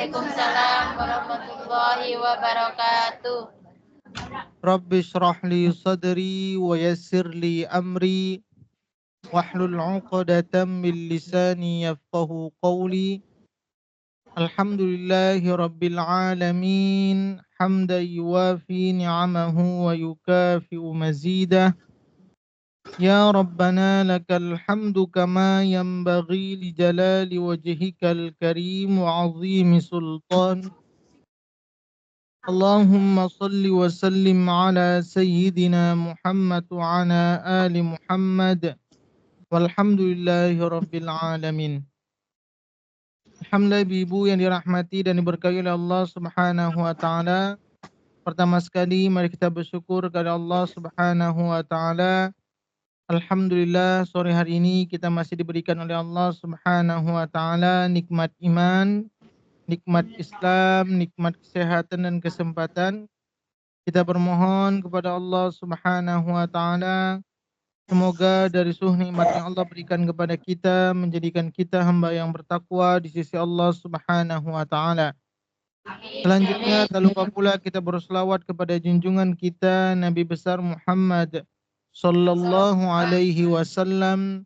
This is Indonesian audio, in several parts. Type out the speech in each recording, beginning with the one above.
Waalaikumsalam warahmatullahi wabarakatuh. Rabbi shrah li sadri wa yassir li amri wahlul 'uqdatam min lisani yafqahu qawli. Alhamdulillahi rabbil alamin hamdan yuwafi ni'amahu wa yukafi'u mazidah. Ya Rabbana lakal hamdu kama yanbaghi li jalali wajhikal karim wa 'azimi sultan. Allahumma salli wa sallim ala sayyidina Muhammad wa ala ali Muhammad walhamdulillahi rabbil alamin. Alhamdulillah ibu yang dirahmati dan diberkahi oleh Allah Subhanahu wa taala. Pertama sekali mari kita bersyukur kepada Allah Subhanahu wa taala. Alhamdulillah sore hari ini kita masih diberikan oleh Allah Subhanahu wa taala nikmat iman, nikmat Islam, nikmat kesehatan dan kesempatan. Kita bermohon kepada Allah Subhanahu wa taala semoga dari seluruh nikmat yang Allah berikan kepada kita menjadikan kita hamba yang bertakwa di sisi Allah Subhanahu wa taala. Selanjutnya tak lupa pula kita berselawat kepada junjungan kita Nabi besar Muhammad sallallahu alaihi wasallam.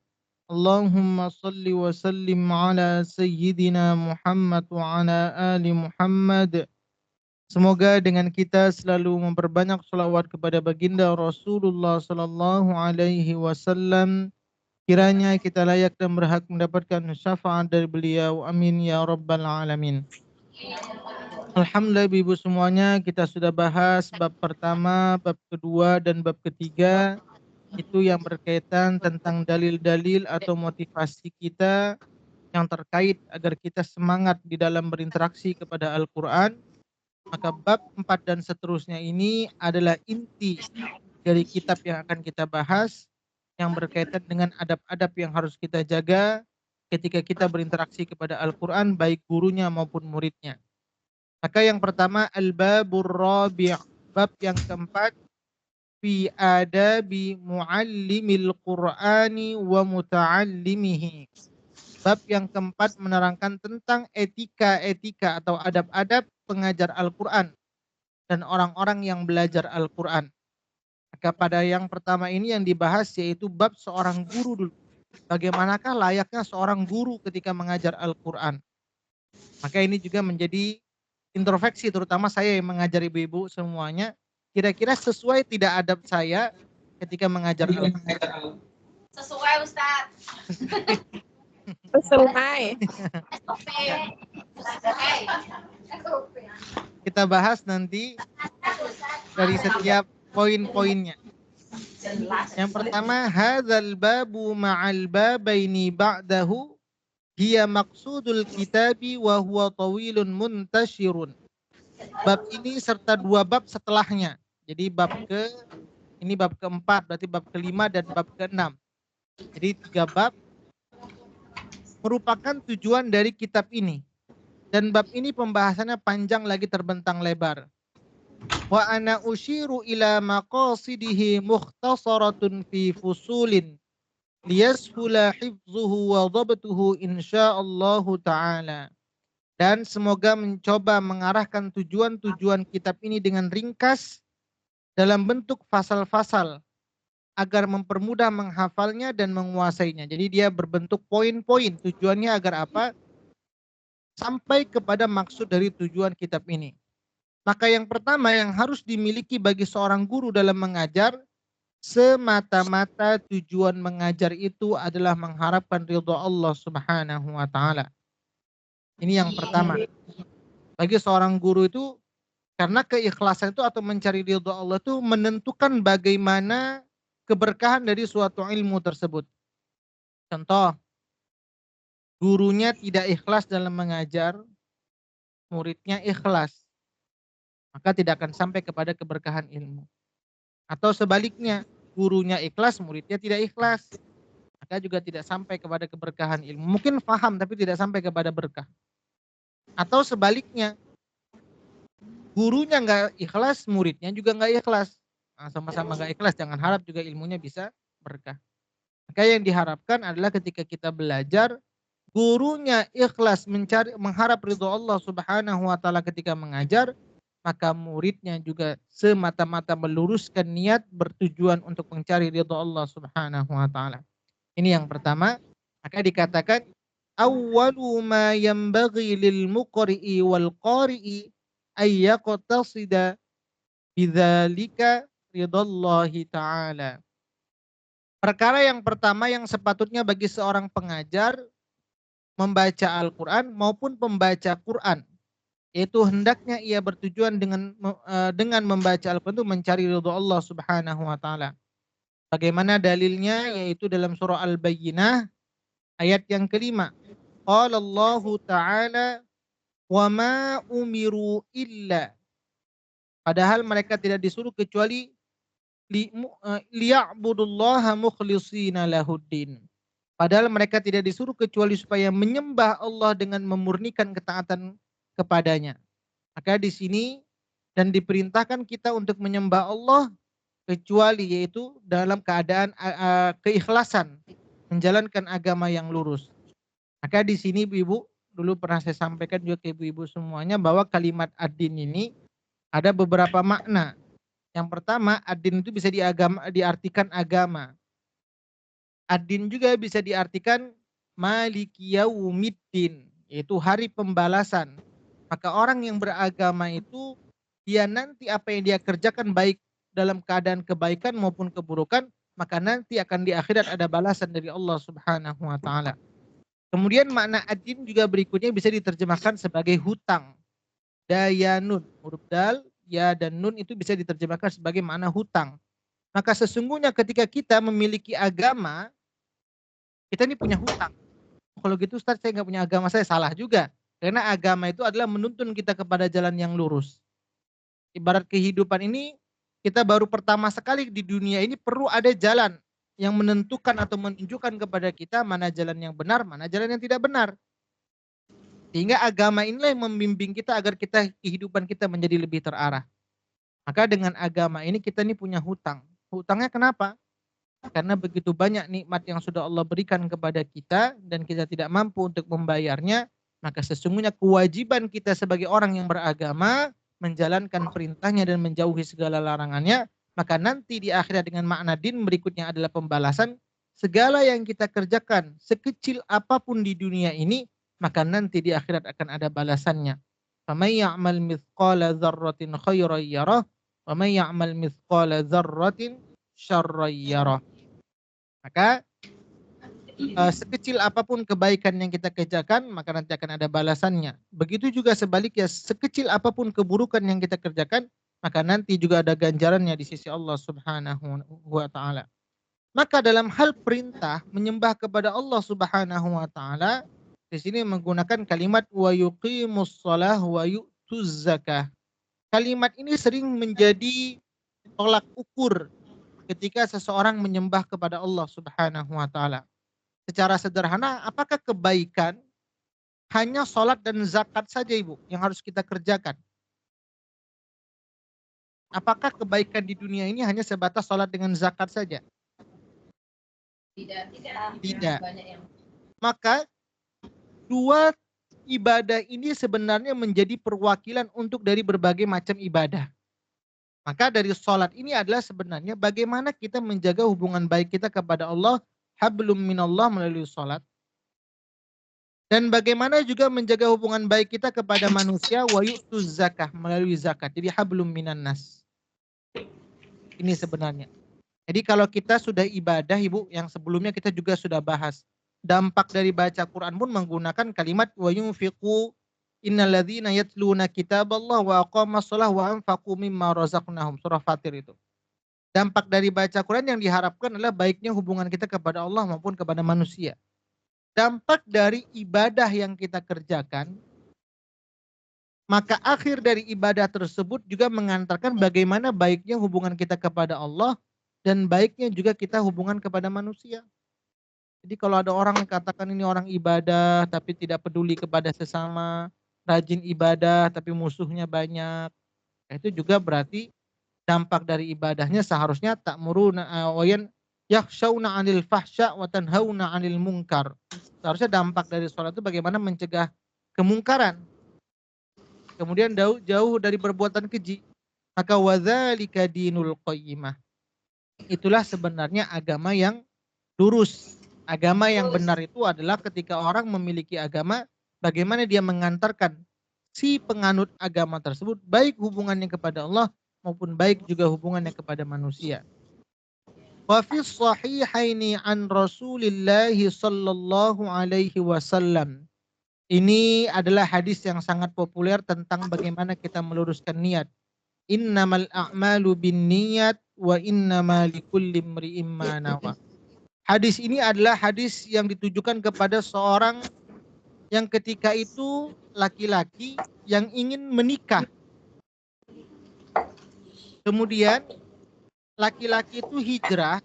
Allahumma salli wa sallim ala sayyidina Muhammad wa ala ali Muhammad. Semoga dengan kita selalu memperbanyak selawat kepada baginda Rasulullah sallallahu alaihi wasallam, kiranya kita layak dan berhak mendapatkan syafaat dari beliau. Amin ya rabbal alamin. Alhamdulillah ibu semuanya, kita sudah bahas bab pertama, bab kedua dan bab ketiga. Itu yang berkaitan tentang dalil-dalil atau motivasi kita yang terkait agar kita semangat di dalam berinteraksi kepada Al-Quran. Maka bab 4 dan seterusnya ini adalah inti dari kitab yang akan kita bahas yang berkaitan dengan adab-adab yang harus kita jaga ketika kita berinteraksi kepada Al-Quran baik gurunya maupun muridnya. Maka yang pertama al-babur rabi', bab yang keempat fi adabi muallimil Qur'ani wa muta'allimihi. Bab yang keempat menerangkan tentang etika-etika atau adab-adab pengajar Al-Quran dan orang-orang yang belajar Al-Quran. Maka pada yang pertama ini yang dibahas yaitu bab seorang guru dulu. Bagaimanakah layaknya seorang guru ketika mengajar Al-Quran. Maka ini juga menjadi introspeksi terutama saya yang mengajar ibu-ibu semuanya. Kira-kira sesuai tidak adab saya ketika mengajar Al-Quran? Sesuai Ustaz. Sesuai. Kita bahas nanti dari setiap poin-poinnya. Yang pertama, hadzal babu ma'al babaini ba'dahu hiya maqsudul kitabi wa huwa tawilun muntashirun. Bab ini serta dua bab setelahnya. Jadi ini bab keempat, berarti bab kelima dan bab keenam. Jadi 3 bab merupakan tujuan dari kitab ini. Dan bab ini pembahasannya panjang lagi terbentang lebar. Wa ana usyiru ila maqasidihi mukhtasaratun fi fusulin liyashula hifzuhu wa dhabtuhu insyaallah ta'ala. Dan semoga mencoba mengarahkan tujuan-tujuan kitab ini dengan ringkas dalam bentuk fasal-fasal agar mempermudah menghafalnya dan menguasainya. Jadi dia berbentuk poin-poin. Tujuannya agar apa? Sampai kepada maksud dari tujuan kitab ini. Maka yang pertama yang harus dimiliki bagi seorang guru dalam mengajar, semata-mata tujuan mengajar itu adalah mengharapkan ridha Allah Subhanahu wa taala. Ini yang pertama. Bagi seorang guru itu, karena keikhlasan itu atau mencari ridha Allah itu menentukan bagaimana keberkahan dari suatu ilmu tersebut. Contoh, gurunya tidak ikhlas dalam mengajar, muridnya ikhlas, maka tidak akan sampai kepada keberkahan ilmu. Atau sebaliknya, gurunya ikhlas, muridnya tidak ikhlas, maka juga tidak sampai kepada keberkahan ilmu. Mungkin paham tapi tidak sampai kepada berkah. Atau sebaliknya, gurunya nggak ikhlas, muridnya juga nggak ikhlas. Nah, sama-sama nggak ikhlas, jangan harap juga ilmunya bisa berkah. Maka yang diharapkan adalah ketika kita belajar, gurunya ikhlas mengharap ridho Allah Subhanahu wa taala ketika mengajar, maka muridnya juga semata-mata meluruskan niat bertujuan untuk mencari ridho Allah Subhanahu wa taala. Ini yang pertama, maka dikatakan awwalu ma yanbaghi lil muqri'i wal qari'i ay yaqtasida bidzalika ridallahi ta'ala. Perkara yang pertama yang sepatutnya bagi seorang pengajar membaca Al-Quran maupun pembaca Quran, yaitu hendaknya ia bertujuan dengan membaca Al-Quran itu mencari ridho Allah Subhanahu wa taala. Bagaimana dalilnya? Yaitu dalam surah Al-Bayyinah ayat yang kelima. Qala Allah Ta'ala wa ma umiru illa. Padahal mereka tidak disuruh kecuali liya'budullaha mukhlishina lahuddin. Padahal mereka tidak disuruh kecuali supaya menyembah Allah dengan memurnikan ketaatan kepadanya. Maka di sini dan diperintahkan kita untuk menyembah Allah kecuali yaitu dalam keadaan keikhlasan menjalankan agama yang lurus. Maka di sini Ibu, dulu pernah saya sampaikan juga ke ibu-ibu semuanya bahwa kalimat ad-din ini ada beberapa makna. Yang pertama, ad-din itu bisa diartikan agama. Ad-din juga bisa diartikan maliki yaumiddin, yaitu hari pembalasan. Maka orang yang beragama itu dia nanti apa yang dia kerjakan baik dalam keadaan kebaikan maupun keburukan, maka nanti akan di akhirat ada balasan dari Allah Subhanahu wa taala. Kemudian makna ad-din juga berikutnya bisa diterjemahkan sebagai hutang. Dayanun, huruf dal, ya dan nun itu bisa diterjemahkan sebagai makna hutang. Maka sesungguhnya ketika kita memiliki agama, kita ini punya hutang. Kalau gitu Ustaz saya nggak punya agama, saya salah juga. Karena agama itu adalah menuntun kita kepada jalan yang lurus. Ibarat kehidupan ini, kita baru pertama sekali di dunia ini perlu ada jalan yang menentukan atau menunjukkan kepada kita mana jalan yang benar, mana jalan yang tidak benar. Sehingga agama inilah yang membimbing kita agar kehidupan kita menjadi lebih terarah. Maka dengan agama ini kita ini punya hutang. Hutangnya kenapa? Karena begitu banyak nikmat yang sudah Allah berikan kepada kita dan kita tidak mampu untuk membayarnya, maka sesungguhnya kewajiban kita sebagai orang yang beragama menjalankan perintahnya dan menjauhi segala larangannya, maka nanti di akhirat dengan makna din berikutnya adalah pembalasan segala yang kita kerjakan sekecil apapun di dunia ini, maka nanti di akhirat akan ada balasannya. Faman ya'mal mithqala dzarratin khairan yarah wa man ya'mal mithqala dzarratin syarran yarah. Maka sekecil apapun kebaikan yang kita kerjakan, maka nanti akan ada balasannya. Begitu juga sebaliknya, sekecil apapun keburukan yang kita kerjakan, maka nanti juga ada ganjarannya di sisi Allah Subhanahu wa taala. Maka dalam hal perintah menyembah kepada Allah Subhanahu wa taala, di sini menggunakan kalimat wa yuqimus shalah wa yu'tuz zakah. Kalimat ini sering menjadi tolak ukur ketika seseorang menyembah kepada Allah Subhanahu wa taala. Secara sederhana, apakah kebaikan hanya sholat dan zakat saja Ibu yang harus kita kerjakan? Apakah kebaikan di dunia ini hanya sebatas sholat dengan zakat saja? Tidak. Maka dua ibadah ini sebenarnya menjadi perwakilan untuk dari berbagai macam ibadah. Maka dari sholat ini adalah sebenarnya bagaimana kita menjaga hubungan baik kita kepada Allah, hablum minallah melalui sholat. Dan bagaimana juga menjaga hubungan baik kita kepada manusia, wa yu'tuz zakah melalui zakat. Jadi hablum minan nas. Ini sebenarnya. Jadi kalau kita sudah ibadah Ibu, yang sebelumnya kita juga sudah bahas. Dampak dari baca Quran pun menggunakan kalimat wa yunfiqu innalladzina yatluna kitaballah wa aqamas shalah wa anfaqu mimma razaqnahum. Surah Fatir itu. Dampak dari baca Quran yang diharapkan adalah baiknya hubungan kita kepada Allah maupun kepada manusia. Dampak dari ibadah yang kita kerjakan, maka akhir dari ibadah tersebut juga mengantarkan bagaimana baiknya hubungan kita kepada Allah dan baiknya juga kita hubungan kepada manusia. Jadi kalau ada orang yang katakan ini orang ibadah tapi tidak peduli kepada sesama, rajin ibadah tapi musuhnya banyak, itu juga berarti dampak dari ibadahnya seharusnya ta'muruna yakhshawna 'anil fahsya wa tanhauna 'anil munkar. Seharusnya dampak dari sholat itu bagaimana mencegah kemungkaran. Kemudian jauh dari perbuatan keji. Maka wadzalika dinul qayyimah. Itulah sebenarnya agama yang lurus. Agama yang benar itu adalah ketika orang memiliki agama, bagaimana dia mengantarkan si penganut agama tersebut, baik hubungannya kepada Allah maupun baik juga hubungannya kepada manusia. Wa fi sahihaini an Rasulillah sallallahu alaihi wasallam. Ini adalah hadis yang sangat populer tentang bagaimana kita meluruskan niat. Innamal a'malu binniyat wa innama likulli imri'in ma nawa. Hadis ini adalah hadis yang ditujukan kepada seorang yang ketika itu laki-laki yang ingin menikah. Kemudian laki-laki itu hijrah,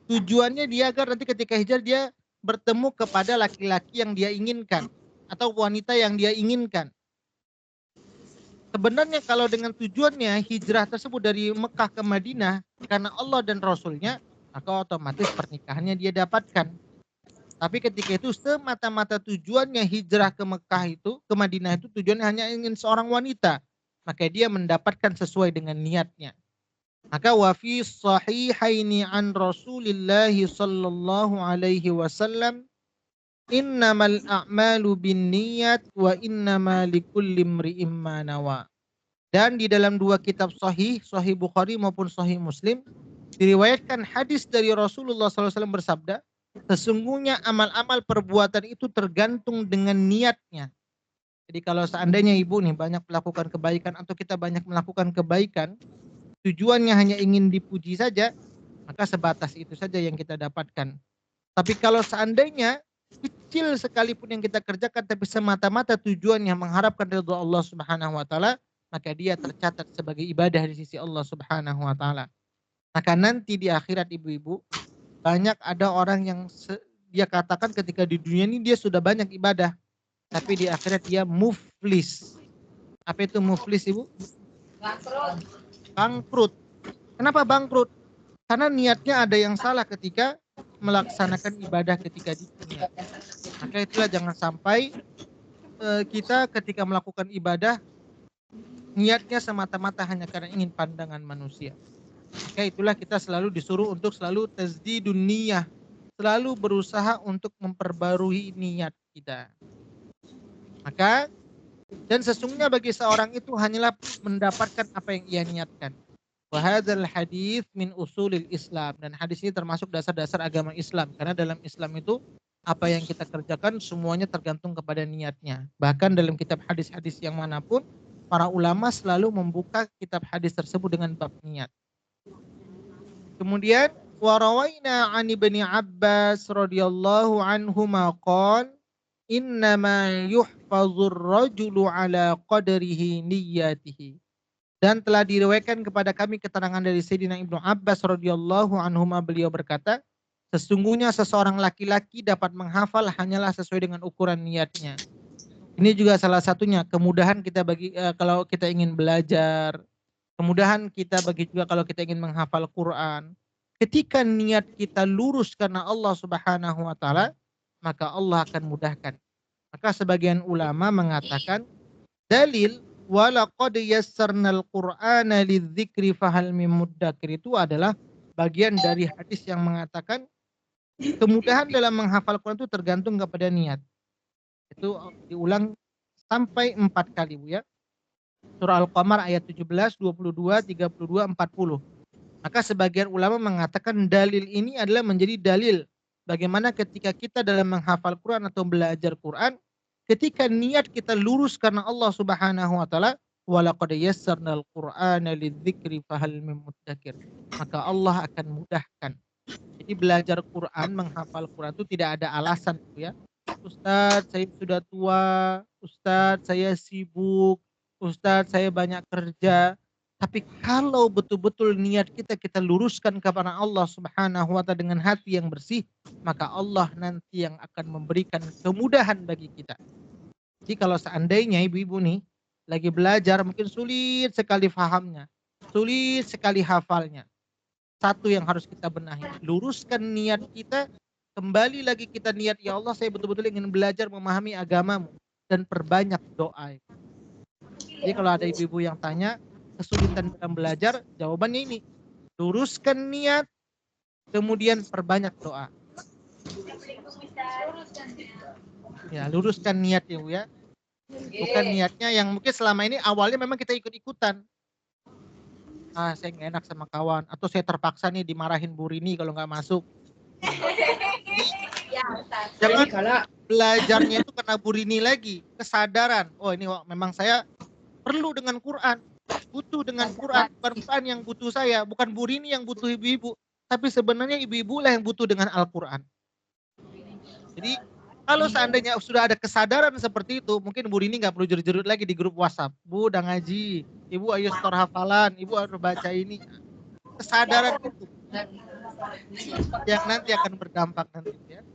tujuannya dia agar nanti ketika hijrah dia bertemu kepada laki-laki yang dia inginkan atau wanita yang dia inginkan. Sebenarnya kalau dengan tujuannya hijrah tersebut dari Mekah ke Madinah karena Allah dan Rasulnya, maka otomatis pernikahannya dia dapatkan. Tapi ketika itu semata-mata tujuannya hijrah ke Mekah itu, ke Madinah itu tujuannya hanya ingin seorang wanita, maka dia mendapatkan sesuai dengan niatnya. Maka wa fi sahihaini an Rasulillah sallallahu alaihi wasallam innamal a'malu binniyat wa innama likulli imri'in ma nawa. Dan di dalam dua kitab sahih, Sahih Bukhari maupun Sahih Muslim, diriwayatkan hadis dari Rasulullah SAW bersabda, sesungguhnya amal-amal perbuatan itu tergantung dengan niatnya. Jadi kalau seandainya ibu nih banyak melakukan kebaikan atau kita banyak melakukan kebaikan, tujuannya hanya ingin dipuji saja, maka sebatas itu saja yang kita dapatkan. Tapi kalau seandainya kecil sekalipun yang kita kerjakan tapi semata-mata tujuannya mengharapkan ridha Allah Subhanahu wa taala, maka dia tercatat sebagai ibadah di sisi Allah Subhanahu wa taala. Maka nanti di akhirat ibu-ibu banyak ada orang yang dia katakan ketika di dunia ini dia sudah banyak ibadah, tapi di akhirat dia muflis. Apa itu muflis ibu? Bangkrut. Bangkrut. Kenapa bangkrut? Karena niatnya ada yang salah ketika melaksanakan ibadah ketika di dunia. Maka itulah jangan sampai kita ketika melakukan ibadah niatnya semata-mata hanya karena ingin pandangan manusia. Maka itulah kita selalu disuruh untuk selalu tazdidun niyah, selalu berusaha untuk memperbarui niat kita. Maka dan sesungguhnya bagi seorang itu hanyalah mendapatkan apa yang ia niatkan. Wa hadzal hadits min usulil Islam, dan hadis ini termasuk dasar-dasar agama Islam karena dalam Islam itu apa yang kita kerjakan semuanya tergantung kepada niatnya. Bahkan dalam kitab hadis-hadis yang manapun para ulama selalu membuka kitab hadis tersebut dengan bab niat. Kemudian wa rawaina 'an Ibnu Abbas radhiyallahu anhuma qala innama yuhfazur rajulu ala qadrihi niyyatihi. Dan telah diriwayatkan kepada kami keterangan dari Sayyidina Ibnu Abbas radhiyallahu anhuma, beliau berkata, sesungguhnya seseorang laki-laki dapat menghafal hanyalah sesuai dengan ukuran niatnya. Ini juga salah satunya kemudahan kita bagi kalau kita ingin belajar, kemudahan kita bagi juga kalau kita ingin menghafal Quran. Ketika niat kita lurus karena Allah Subhanahu wa taala, maka Allah akan mudahkan. Maka sebagian ulama mengatakan dalil walaqad yassarnal qur'ana lidzikri fahal mim muddakir itu adalah bagian dari hadis yang mengatakan kemudahan dalam menghafal Quran itu tergantung kepada niat. Itu diulang sampai 4 kali Bu ya. Surah Al-Qamar ayat 17, 22, 32, 40. Maka sebagian ulama mengatakan dalil ini adalah menjadi dalil bagaimana ketika kita dalam menghafal Quran atau belajar Quran, ketika niat kita lurus karena Allah Subhanahu wa taala, walaqad yassarnal Qur'ana lidzikri fahal mim muddakir. Maka Allah akan mudahkan. Jadi belajar Quran, menghafal Quran itu tidak ada alasan ya. Ustadz, saya sudah tua, Ustadz, saya sibuk, Ustadz, saya banyak kerja. Tapi kalau betul-betul niat kita luruskan kepada Allah Subhanahu wa taala dengan hati yang bersih, maka Allah nanti yang akan memberikan kemudahan bagi kita. Jadi kalau seandainya ibu-ibu nih lagi belajar mungkin sulit sekali fahamnya, sulit sekali hafalnya. satu yang harus kita benahi. Luruskan niat kita, kembali lagi kita niat, ya Allah saya betul-betul ingin belajar memahami agamamu, dan perbanyak doa. Jadi kalau ada ibu-ibu yang tanya kesulitan dalam belajar, jawabannya ini, luruskan niat, kemudian perbanyak doa. Ya, luruskan niat ya Bu ya. Bukan niatnya yang mungkin selama ini awalnya memang kita ikut-ikutan. Ah, saya nggak enak sama kawan, atau saya terpaksa nih dimarahin Bu Rini kalau nggak masuk. Jangan belajarnya itu karena Bu Rini lagi, kesadaran. Oh ini memang saya perlu dengan Quran, butuh dengan Quran. Bukan Quran yang butuh saya, bukan Bu Rini yang butuh ibu-ibu, tapi sebenarnya ibu-ibu lah yang butuh dengan Al-Quran. Jadi kalau seandainya sudah ada kesadaran seperti itu, mungkin Bu Rini nggak perlu jerit-jerit lagi di grup WhatsApp. Bu udah ngaji, Ibu ayo setor hafalan, Ibu harus baca ini. Kesadaran itu yang nanti akan berdampak nanti ya.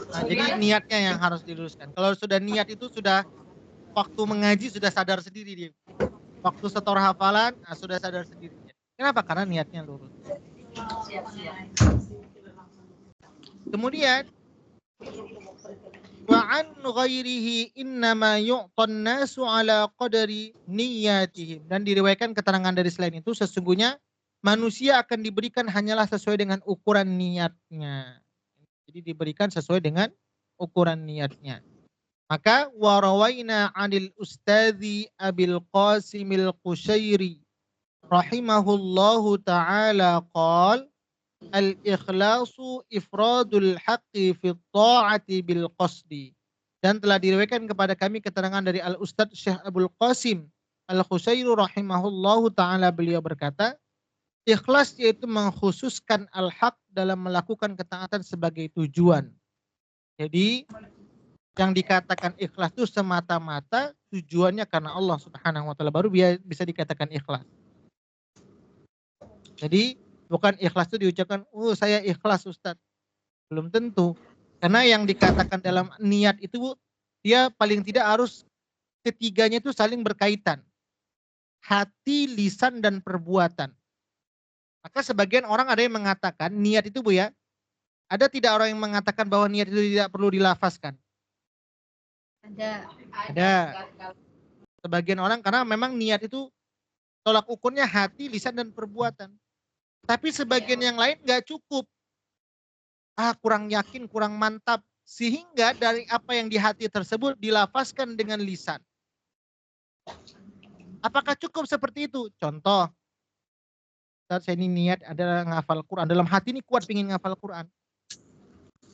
Nah, jadi niatnya yang harus diluruskan. Kalau sudah niat itu sudah waktu mengaji sudah sadar sendiri dia. Waktu setor hafalan sudah sadar sendiri. Kenapa? Karena niatnya lurus. Kemudian wa an ghairihi innama yu'tan nasu ala qadari niyyatihim, dan diriwayatkan keterangan dari selain itu sesungguhnya manusia akan diberikan hanyalah sesuai dengan ukuran niatnya. Jadi diberikan sesuai dengan ukuran niatnya. Maka warawaina 'anil ustadzi Abil Qasimil Qushairi rahimahullahu ta'ala qala al-ikhlasu ifradul haqqi fi ta'ati bil qasdi. Dan telah diriwayatkan kepada kami keterangan dari Al-Ustadz Syekh Abul Qasim Al-Khusyairi rahimahullahu ta'ala, beliau berkata, ikhlas yaitu mengkhususkan al-haq dalam melakukan ketaatan sebagai tujuan. Jadi yang dikatakan ikhlas itu semata-mata tujuannya karena Allah Subhanahu wa ta'ala, baru bisa dikatakan ikhlas. Jadi bukan ikhlas itu diucapkan, saya ikhlas Ustadz. Belum tentu. Karena yang dikatakan dalam niat itu, dia paling tidak harus ketiganya itu saling berkaitan. Hati, lisan, dan perbuatan. Maka sebagian orang ada yang mengatakan, niat itu Bu ya, ada tidak orang yang mengatakan bahwa niat itu tidak perlu dilafazkan? Ada. Sebagian orang, karena memang niat itu tolak ukurnya hati, lisan, dan perbuatan. Tapi sebagian yang lain nggak cukup. Kurang yakin, kurang mantap. Sehingga dari apa yang di hati tersebut dilafazkan dengan lisan. Apakah cukup seperti itu? Contoh, saat saya ini niat adalah ngafal Quran. Dalam hati ini kuat ingin ngafal Quran.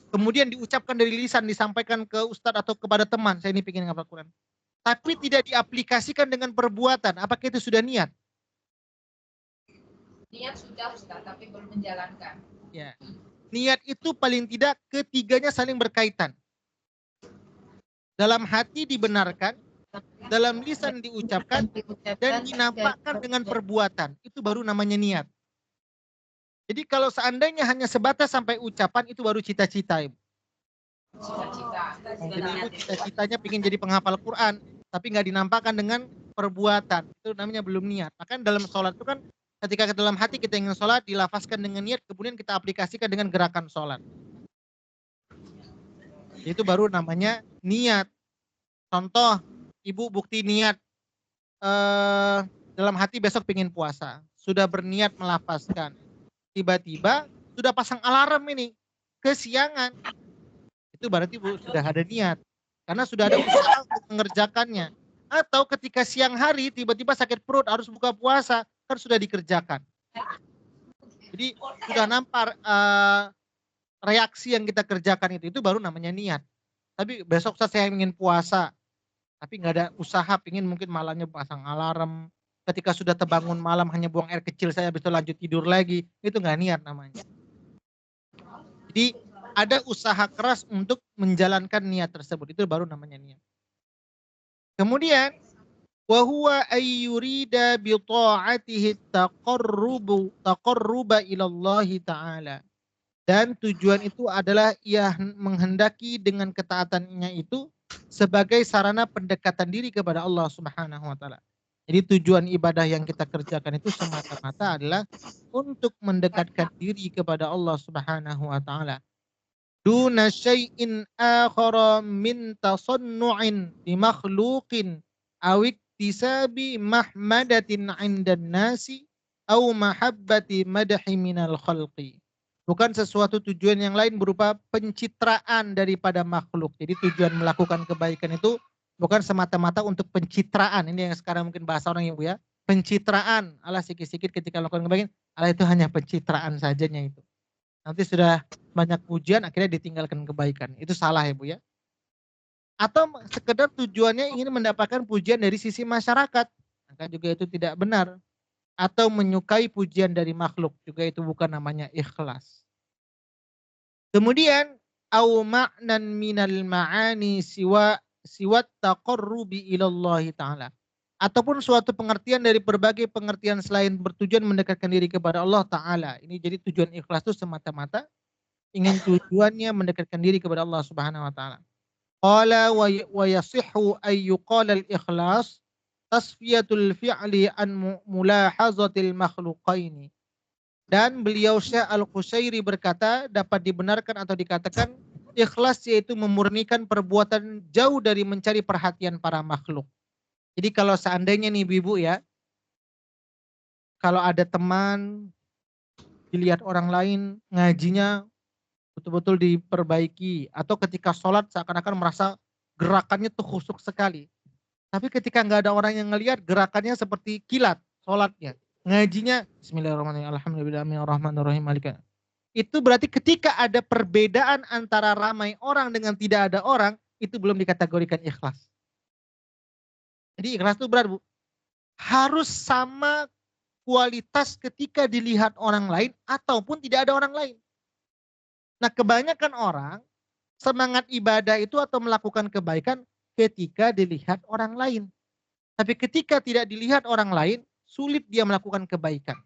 Kemudian diucapkan dari lisan, disampaikan ke ustadz atau kepada teman, saya ini ingin ngafal Quran. Tapi tidak diaplikasikan dengan perbuatan. Apakah itu sudah niat? Niat sudah Ustaz, tapi belum menjalankan. Ya. Niat itu paling tidak ketiganya saling berkaitan. Dalam hati dibenarkan, dalam lisan diucapkan, dan dinampakkan dengan perbuatan. Itu baru namanya niat. Jadi kalau seandainya hanya sebatas sampai ucapan, itu baru cita-cita. Cita-cita. Jadi ibu cita-citanya ingin jadi penghafal Quran, tapi nggak dinampakkan dengan perbuatan. Itu namanya belum niat. Maka dalam sholat itu kan, ketika ke dalam hati kita ingin sholat, dilafazkan dengan niat, kemudian kita aplikasikan dengan gerakan sholat. Itu baru namanya niat. Contoh, ibu bukti niat dalam hati besok pengen puasa. Sudah berniat melafazkan. Tiba-tiba sudah pasang alarm ini, kesiangan. Itu berarti Bu, sudah ada niat. Karena sudah ada usaha untuk mengerjakannya. Atau ketika siang hari tiba-tiba sakit perut harus buka puasa, kan sudah dikerjakan. Jadi sudah nampak reaksi yang kita kerjakan itu baru namanya niat. Tapi besok saya ingin puasa, tapi nggak ada usaha, ingin mungkin malamnya pasang alarm. Ketika sudah terbangun malam hanya buang air kecil, saya habis itu lanjut tidur lagi, itu nggak niat namanya. Jadi ada usaha keras untuk menjalankan niat tersebut, itu baru namanya niat. Kemudian وهو أن يريد بطاعته التقرب إلى الله تعالى. Dan tujuan itu adalah ia menghendaki dengan ketaatannya itu sebagai sarana pendekatan diri kepada Allah Subhanahu wa taala. Jadi tujuan ibadah yang kita kerjakan itu semata-mata adalah untuk mendekatkan diri kepada Allah Subhanahu wa taala. Duna syai'in akhara min tasannu'in li makhluqin aw iktisabi mahmadatin 'indan nasi aw mahabbati madhi minal khalqi. Bukan sesuatu tujuan yang lain berupa pencitraan daripada makhluk. Jadi tujuan melakukan kebaikan itu bukan semata-mata untuk pencitraan. Ini yang sekarang mungkin bahasa orang Ibu ya. Pencitraan. Allah sikit-sikit ketika melakukan kebaikan, Allah itu hanya pencitraan sajanya itu. Nanti sudah banyak pujian akhirnya ditinggalkan kebaikan. Itu salah ya Bu ya. Atau sekedar tujuannya ingin mendapatkan pujian dari sisi masyarakat. Maka juga itu tidak benar. Atau menyukai pujian dari makhluk. Juga itu bukan namanya ikhlas. Kemudian au ma'nan minal ma'ani siwat taqarrubi ilallahi ta'ala. Ataupun suatu pengertian dari berbagai pengertian selain bertujuan mendekatkan diri kepada Allah Ta'ala. Ini jadi tujuan ikhlas itu semata-mata ingin tujuannya mendekatkan diri kepada Allah Subhanahu wa taala. Qala wa yasihhu ay yuqala al-ikhlas tasfiyatul fi'li an mulahazatil makhluqaini. Dan beliau Syekh Al-Qushairi berkata dapat dibenarkan atau dikatakan ikhlas yaitu memurnikan perbuatan jauh dari mencari perhatian para makhluk. Jadi kalau seandainya nih Ibu ya, kalau ada teman dilihat orang lain ngajinya betul-betul diperbaiki, atau ketika sholat seakan-akan merasa gerakannya tuh khusyuk sekali. Tapi ketika nggak ada orang yang ngelihat, gerakannya seperti kilat sholatnya. Ngajinya Bismillahirrahmanirrahim, Alhamdulillahirrahmanirrahim. Itu berarti ketika ada perbedaan antara ramai orang dengan tidak ada orang, itu belum dikategorikan ikhlas. Jadi ikhlas itu berat Bu. Harus sama kualitas ketika dilihat orang lain ataupun tidak ada orang lain. Nah kebanyakan orang semangat ibadah itu atau melakukan kebaikan ketika dilihat orang lain. Tapi ketika tidak dilihat orang lain, sulit dia melakukan kebaikan.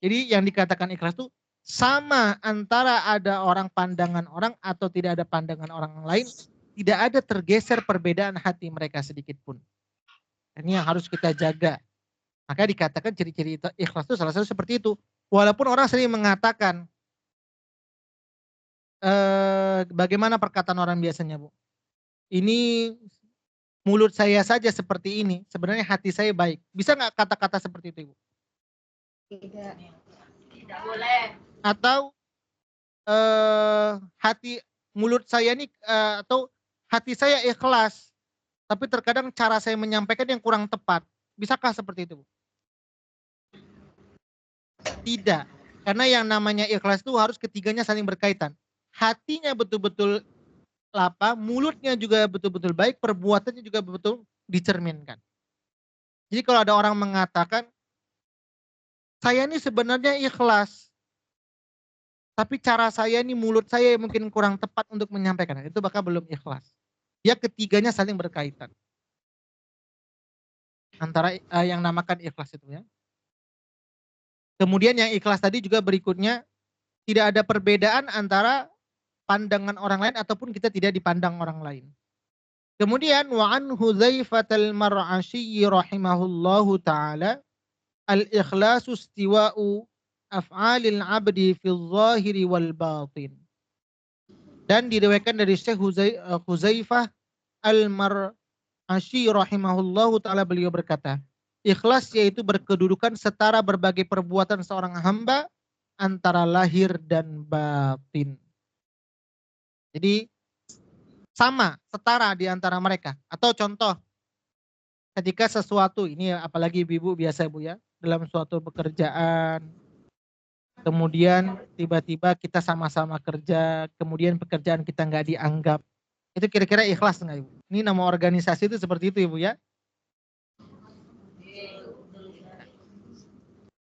Jadi yang dikatakan ikhlas itu sama antara ada orang pandangan orang atau tidak ada pandangan orang lain. Tidak ada tergeser perbedaan hati mereka sedikit pun. Ini yang harus kita jaga. Maka dikatakan ciri-ciri ikhlas itu salah satu seperti itu. Walaupun orang sering mengatakan, bagaimana perkataan orang biasanya Bu? Ini mulut saya saja seperti ini, sebenarnya hati saya baik. Bisa nggak kata-kata seperti itu Ibu? Tidak. Tidak boleh. Atau mulut saya ini atau hati saya ikhlas, tapi terkadang cara saya menyampaikan yang kurang tepat. Bisakah seperti itu Bu? Tidak. Karena yang namanya ikhlas itu harus ketiganya saling berkaitan. Hatinya betul-betul lapang, mulutnya juga betul-betul baik, perbuatannya juga betul dicerminkan. Jadi kalau ada orang mengatakan, saya ini sebenarnya ikhlas, tapi cara saya ini mulut saya mungkin kurang tepat untuk menyampaikan, itu bakal belum ikhlas. Dia ketiganya saling berkaitan. Antara yang namakan ikhlas itu ya. Kemudian yang ikhlas tadi juga berikutnya, tidak ada perbedaan antara pandangan orang lain ataupun kita tidak dipandang orang lain. Kemudian wa an Hudzaifatal Mar'asyi rahimahullahu taala al-ikhlasu istiwa'u af'alil 'abdi fil zahiri wal batin. Dan diriwayatkan dari Syekh Hudzaifah Al-Mar'asyi rahimahullahu taala, beliau berkata, ikhlas yaitu berkedudukan setara berbagai perbuatan seorang hamba antara lahir dan batin. Jadi sama, setara di antara mereka. Atau contoh, ketika sesuatu, ini apalagi ibu biasa Bu ya, dalam suatu pekerjaan, kemudian tiba-tiba kita sama-sama kerja, kemudian pekerjaan kita nggak dianggap, itu kira-kira ikhlas nggak Ibu? Ini nama organisasi itu seperti itu Ibu ya.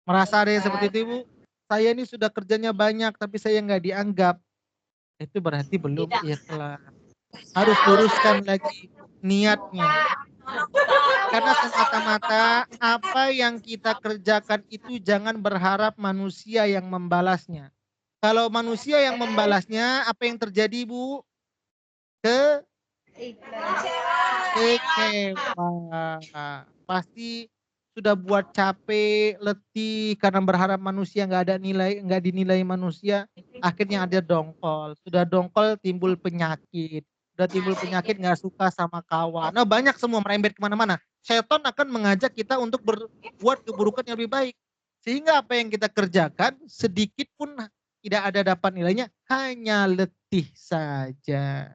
Merasa ada yang seperti itu Ibu, saya ini sudah kerjanya banyak tapi saya nggak dianggap, itu berarti belum ikhlas. Harus luruskan lagi niatnya. Karena semata-mata apa yang kita kerjakan itu jangan berharap manusia yang membalasnya. Kalau manusia yang membalasnya, apa yang terjadi Bu? Kecewa. Pasti sudah buat capek, letih karena berharap manusia nggak dinilai manusia, akhirnya ada dongkol. Sudah dongkol timbul penyakit. Sudah timbul penyakit nggak suka sama kawan. Nah banyak semua merembet kemana-mana. Setan akan mengajak kita untuk berbuat keburukan yang lebih baik. Sehingga apa yang kita kerjakan sedikit pun tidak ada dapat nilainya, hanya letih saja.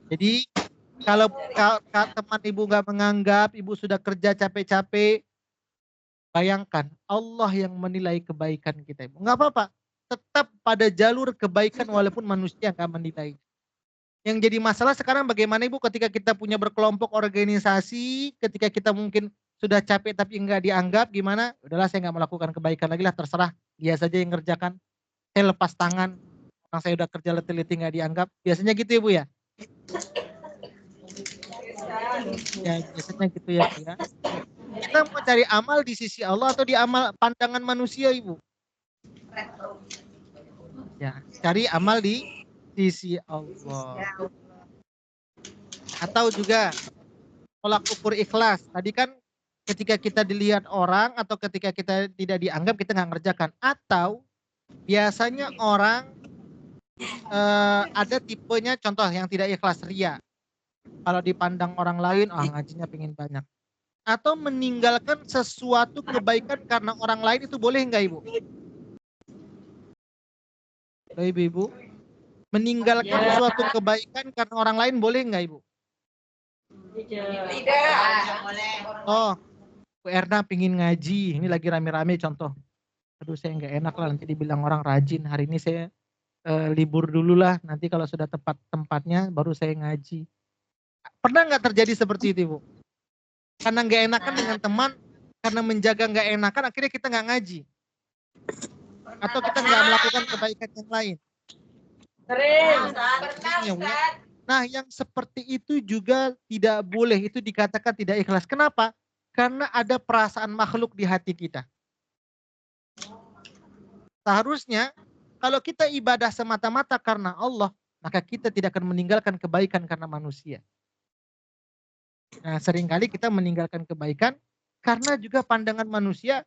Jadi kalau teman ibu nggak menganggap, ibu sudah kerja capek-capek, bayangkan Allah yang menilai kebaikan kita. Ibu. Nggak apa-apa, tetap pada jalur kebaikan walaupun manusia nggak menilai. Yang jadi masalah sekarang bagaimana ibu ketika kita punya berkelompok organisasi, ketika kita mungkin sudah capek tapi nggak dianggap, gimana? Udahlah saya nggak melakukan kebaikan lagi lah, terserah dia saja yang ngerjakan. Saya lepas tangan, orang saya udah kerja letih-letih nggak dianggap. Biasanya gitu ibu ya? Ya biasanya gitu ya Bu ya. Kita mau cari amal di sisi Allah atau di amal pandangan manusia ibu? Ya, cari amal di sisi Allah. Atau juga tolak ukur ikhlas. Tadi kan ketika kita dilihat orang atau ketika kita tidak dianggap kita nggak ngerjakan. Atau biasanya orang ada tipenya contoh yang tidak ikhlas ria. Kalau dipandang orang lain, ngajinya pengen banyak. Atau meninggalkan sesuatu kebaikan karena orang lain itu boleh nggak ibu? Ibu, meninggalkan suatu kebaikan karena orang lain boleh nggak ibu? Tidak. Oh, Bu Erna pingin ngaji, ini lagi rame-rame contoh. Aduh saya nggak enak lah nanti dibilang orang rajin. Hari ini saya libur dulu lah, nanti kalau sudah tepat tempatnya baru saya ngaji. Pernah nggak terjadi seperti itu ibu? Karena nggak enakan dengan teman, karena menjaga nggak enakan akhirnya kita nggak ngaji. Atau kita nggak melakukan kebaikan yang lain. Nah yang seperti itu juga tidak boleh, itu dikatakan tidak ikhlas. Kenapa? Karena ada perasaan makhluk di hati kita. Seharusnya kalau kita ibadah semata-mata karena Allah, maka kita tidak akan meninggalkan kebaikan karena manusia. Nah seringkali kita meninggalkan kebaikan karena juga pandangan manusia.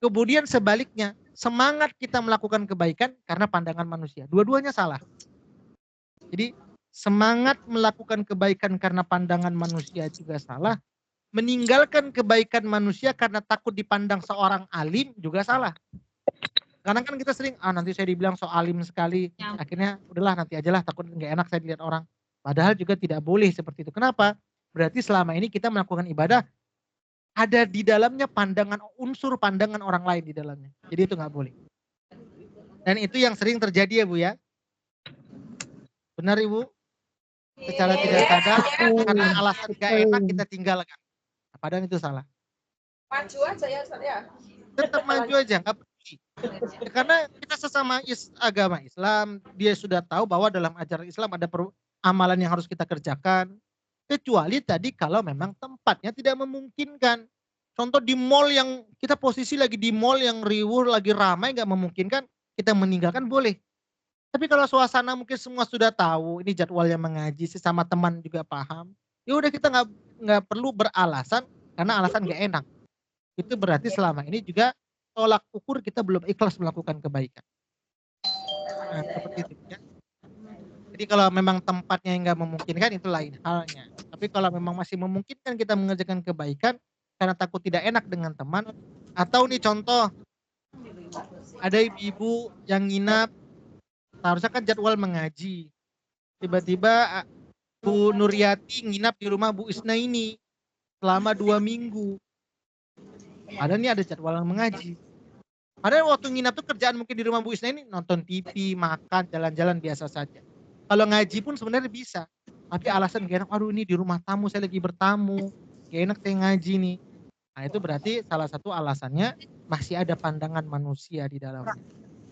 Kemudian sebaliknya, semangat kita melakukan kebaikan karena pandangan manusia. Dua-duanya salah. Jadi semangat melakukan kebaikan karena pandangan manusia juga salah. Meninggalkan kebaikan manusia karena takut dipandang seorang alim juga salah. Karena kan kita sering, nanti saya dibilang so alim sekali. Akhirnya udahlah nanti aja lah, takut nggak enak saya dilihat orang. Padahal juga tidak boleh seperti itu. Kenapa? Berarti selama ini kita melakukan ibadah ada di dalamnya unsur pandangan orang lain di dalamnya. Jadi itu nggak boleh. Dan itu yang sering terjadi ya Bu ya. Benar Ibu? Secara tidak sadar karena alasan gak enak kita tinggalkan. Padahal itu salah. Maju aja ya Ustaz ya. Tetap maju aja, nggak peduli. Karena kita sesama agama Islam, dia sudah tahu bahwa dalam ajaran Islam ada amalan yang harus kita kerjakan. Kecuali tadi kalau memang tempatnya tidak memungkinkan. Contoh di mall yang kita posisi lagi di mall yang riuh, lagi ramai, nggak memungkinkan, kita meninggalkan boleh. Tapi kalau suasana mungkin semua sudah tahu, ini jadwalnya mengaji, sesama teman juga paham. Ya udah kita nggak perlu beralasan karena alasan nggak enak. Itu berarti selama ini juga tolak ukur kita belum ikhlas melakukan kebaikan. Nah, seperti itu ya. Jadi kalau memang tempatnya nggak memungkinkan itu lain halnya. Tapi kalau memang masih memungkinkan kita mengerjakan kebaikan karena takut tidak enak dengan teman, atau nih contoh ada ibu-ibu yang nginap, seharusnya kan jadwal mengaji. Tiba-tiba Bu Nuryati nginap di rumah Bu Isna ini selama 2 minggu. Padahal ini ada jadwal mengaji. Padahal waktu nginap tuh kerjaan mungkin di rumah Bu Isna ini nonton TV, makan, jalan-jalan biasa saja. Kalau ngaji pun sebenarnya bisa. Tapi alasan gak enak, aduh ini di rumah tamu, saya lagi bertamu. Gak enak saya ngaji nih. Nah itu berarti salah satu alasannya masih ada pandangan manusia di dalamnya.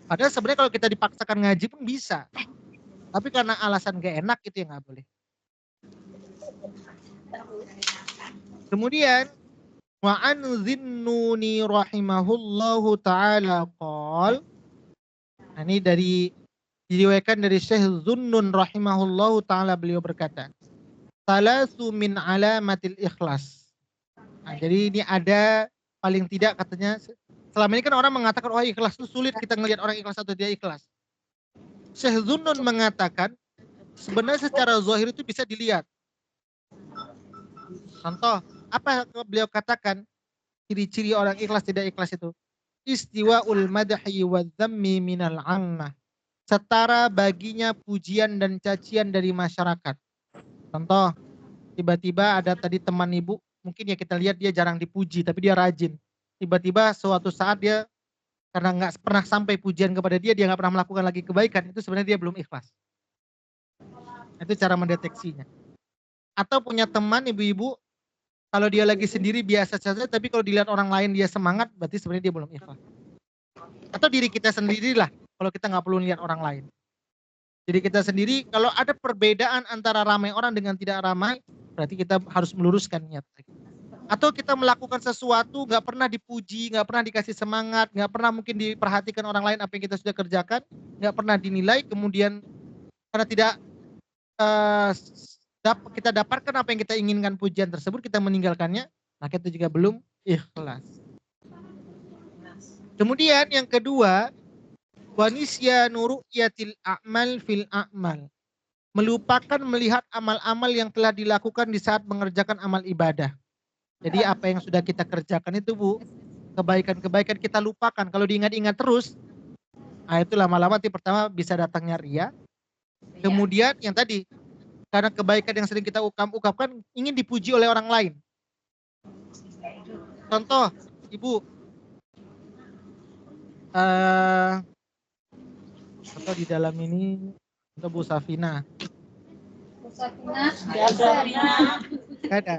Padahal sebenarnya kalau kita dipaksakan ngaji pun bisa. Tapi karena alasan gak enak itu yang gak boleh. Kemudian wa'an zinnuni rahimahullahu ta'ala qol. Nah, ini dari Diriwayatkan dari Syekh Zunnun rahimahullahu ta'ala, beliau berkata, salasu min alamatil ikhlas. Nah, jadi ini ada paling tidak katanya, selama ini kan orang mengatakan, oh ikhlas itu sulit kita ngelihat orang ikhlas atau dia ikhlas. Syekh Zunnun mengatakan, sebenarnya secara zahir itu bisa dilihat. Contoh, apa beliau katakan ciri-ciri orang ikhlas tidak ikhlas itu? Istiwa'ul madhi wa dhammi minal ammah. Setara baginya pujian dan cacian dari masyarakat. Contoh, tiba-tiba ada tadi teman ibu, mungkin ya kita lihat dia jarang dipuji, tapi dia rajin. Tiba-tiba suatu saat dia, karena nggak pernah sampai pujian kepada dia nggak pernah melakukan lagi kebaikan, itu sebenarnya dia belum ikhlas. Itu cara mendeteksinya. Atau punya teman ibu-ibu, kalau dia lagi sendiri biasa saja, tapi kalau dilihat orang lain dia semangat, berarti sebenarnya dia belum ikhlas. Atau diri kita sendirilah, kalau kita nggak perlu lihat orang lain. Jadi kita sendiri, kalau ada perbedaan antara ramai orang dengan tidak ramai, berarti kita harus meluruskan niat. Atau kita melakukan sesuatu, nggak pernah dipuji, nggak pernah dikasih semangat, nggak pernah mungkin diperhatikan orang lain apa yang kita sudah kerjakan, nggak pernah dinilai, kemudian karena tidak kita dapatkan apa yang kita inginkan pujian tersebut, kita meninggalkannya, maka itu juga belum ikhlas. Kemudian yang kedua, wanisyanu ru'yatil a'mal fil a'mal. Melupakan melihat amal-amal yang telah dilakukan di saat mengerjakan amal ibadah. Jadi apa yang sudah kita kerjakan itu Bu, kebaikan-kebaikan kita lupakan. Kalau diingat-ingat terus, nah itu lama-lama pertama bisa datangnya ria. Kemudian yang tadi, karena kebaikan yang sering kita ungkapkan ingin dipuji oleh orang lain. Contoh, Ibu, contoh di dalam ini, contoh Bu Safina. Bu Safina. Ada.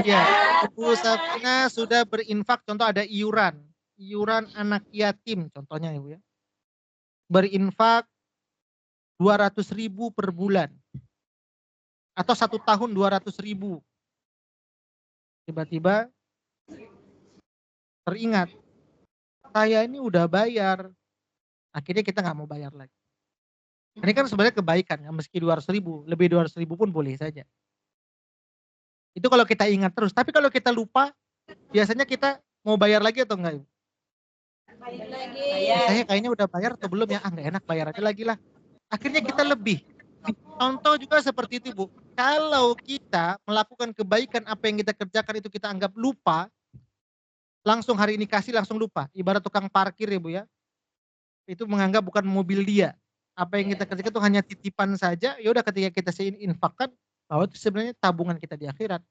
Ya, Bu Safina sudah berinfak, contoh ada iuran anak yatim contohnya Ibu ya. Berinfak 200.000 per bulan. Atau 1 tahun 200.000. Tiba-tiba teringat, saya ini udah bayar. Akhirnya kita nggak mau bayar lagi. Ini kan sebenarnya kebaikan, ya, meski 200.000, lebih 200.000 pun boleh saja. Itu kalau kita ingat terus. Tapi kalau kita lupa, biasanya kita mau bayar lagi atau enggak? Bayar lagi. Saya kayaknya udah bayar atau belum ya? Ah nggak enak, bayar aja lagi lah. Akhirnya kita lebih. Contoh juga seperti itu Bu. Kalau kita melakukan kebaikan apa yang kita kerjakan itu kita anggap lupa, langsung hari ini kasih langsung lupa. Ibarat tukang parkir ya Bu ya. Itu menganggap bukan mobil dia. Apa yang kita kerjakan itu hanya titipan saja. Ya udah ketika kita infakkan, bahwa itu sebenarnya tabungan kita di akhirat.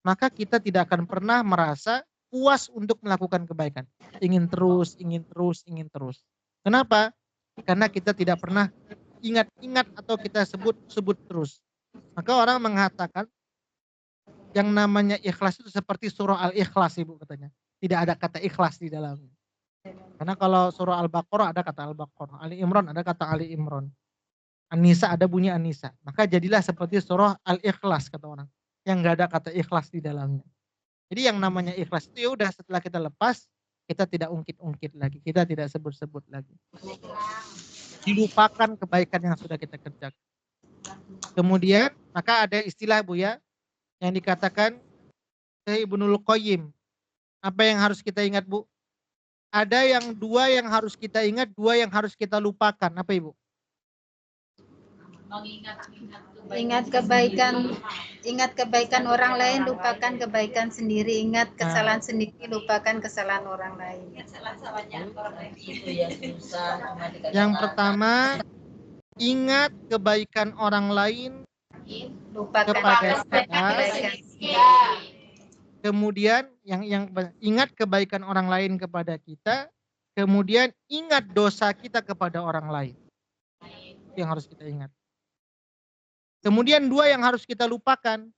Maka kita tidak akan pernah merasa puas untuk melakukan kebaikan. Ingin terus, ingin terus, ingin terus. Kenapa? Karena kita tidak pernah ingat-ingat atau kita sebut terus. Maka orang mengatakan yang namanya ikhlas itu seperti surah Al-Ikhlas Ibu katanya. Tidak ada kata ikhlas di dalamnya. Karena kalau surah Al-Baqarah ada kata Al-Baqarah, Ali Imran ada kata Ali Imran. An-Nisa ada bunyi An-Nisa. Maka jadilah seperti surah Al-Ikhlas kata orang. Yang enggak ada kata ikhlas di dalamnya. Jadi yang namanya ikhlas itu ya udah setelah kita lepas, kita tidak ungkit-ungkit lagi, kita tidak sebut-sebut lagi. Dilupakan kebaikan yang sudah kita kerjakan. Kemudian maka ada istilah Bu ya, yang dikatakan Ibnul Qayyim. Apa yang harus kita ingat Bu? Ada yang dua yang harus kita ingat, dua yang harus kita lupakan. Apa Ibu? Ingat kebaikan orang lain, lupakan kebaikan sendiri. Ingat kesalahan sendiri, lupakan kesalahan orang lain. Yang pertama, ingat kebaikan orang lain, lupakan kepada kebaikan kita. Kemudian yang ingat kebaikan orang lain kepada kita, kemudian ingat dosa kita kepada orang lain. Yang harus kita ingat. Kemudian dua yang harus kita lupakan.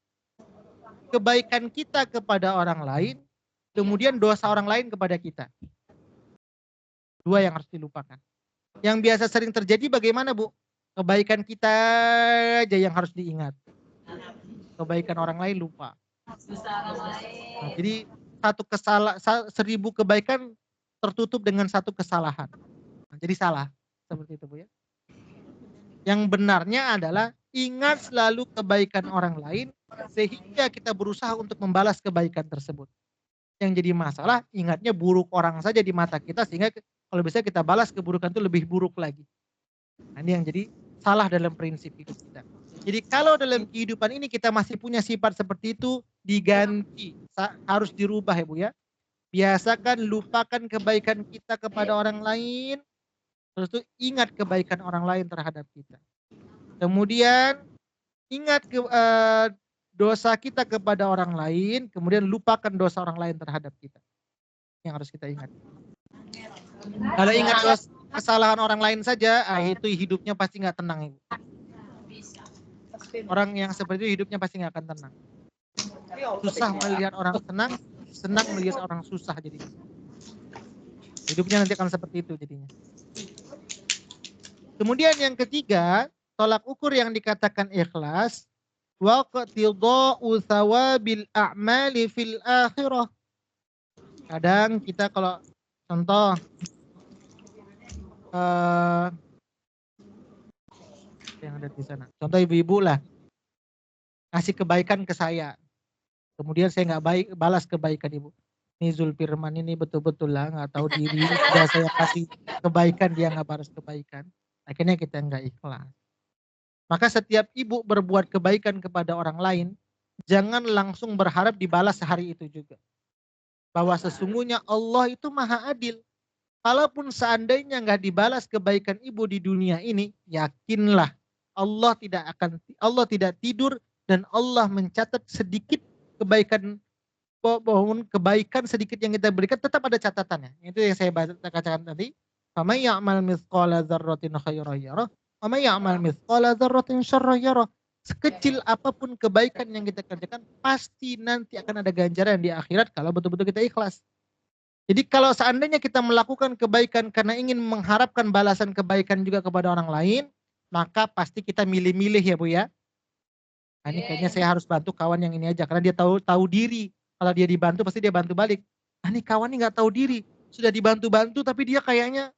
Kebaikan kita kepada orang lain, kemudian dosa orang lain kepada kita. Dua yang harus dilupakan. Yang biasa sering terjadi bagaimana Bu? Kebaikan kita aja yang harus diingat. Kebaikan orang lain lupa. Nah, jadi 1000 kebaikan tertutup dengan 1 kesalahan. Nah, jadi salah. Seperti itu Bu ya. Yang benarnya adalah ingat selalu kebaikan orang lain sehingga kita berusaha untuk membalas kebaikan tersebut. Yang jadi masalah ingatnya buruk orang saja di mata kita sehingga kalau bisa kita balas keburukan itu lebih buruk lagi. Nah, ini yang jadi salah dalam prinsip hidup kita. Jadi kalau dalam kehidupan ini kita masih punya sifat seperti itu, diganti, harus dirubah ya Bu ya. Biasakan lupakan kebaikan kita kepada orang lain, terus itu ingat kebaikan orang lain terhadap kita. Kemudian ingat dosa kita kepada orang lain, kemudian lupakan dosa orang lain terhadap kita. Yang harus kita ingat. Kalau ingat kesalahan orang lain saja, itu hidupnya pasti nggak tenang Ibu. Orang yang seperti itu hidupnya pasti nggak akan tenang. Susah melihat orang senang, senang melihat orang susah jadi. Hidupnya nanti akan seperti itu jadinya. Kemudian yang ketiga, tolak ukur yang dikatakan ikhlas, waqtidha'u thawabil a'mali fil akhirah. Kadang kita kalau contoh yang ada di sana. Contoh ibu-ibu lah kasih kebaikan ke saya. Kemudian saya nggak baik balas kebaikan ibu. Ini Zulfirman ini betul-betul lah nggak tahu diri. Sudah saya kasih kebaikan dia nggak balas kebaikan. Akhirnya kita nggak ikhlas. Maka setiap ibu berbuat kebaikan kepada orang lain, jangan langsung berharap dibalas hari itu juga. Bahwa sesungguhnya Allah itu maha adil. Kalaupun seandainya nggak dibalas kebaikan ibu di dunia ini, yakinlah Allah tidak tidur dan Allah mencatat sedikit kebaikan sedikit yang kita berikan tetap ada catatannya. Itu yang saya katakan tadi. Faman ya'mal mithqala dzarratin khairan yarah, wa may ya'mal mithqala dzarratin syarran yarah. Sekecil apapun kebaikan yang kita kerjakan pasti nanti akan ada ganjaran di akhirat kalau betul-betul kita ikhlas. Jadi kalau seandainya kita melakukan kebaikan karena ingin mengharapkan balasan kebaikan juga kepada orang lain, maka pasti kita milih-milih ya Bu ya. Nah, ini kayaknya saya harus bantu kawan yang ini aja karena dia tahu diri. Kalau dia dibantu pasti dia bantu balik. Nah, ini kawan ini nggak tahu diri, sudah dibantu-bantu tapi dia kayaknya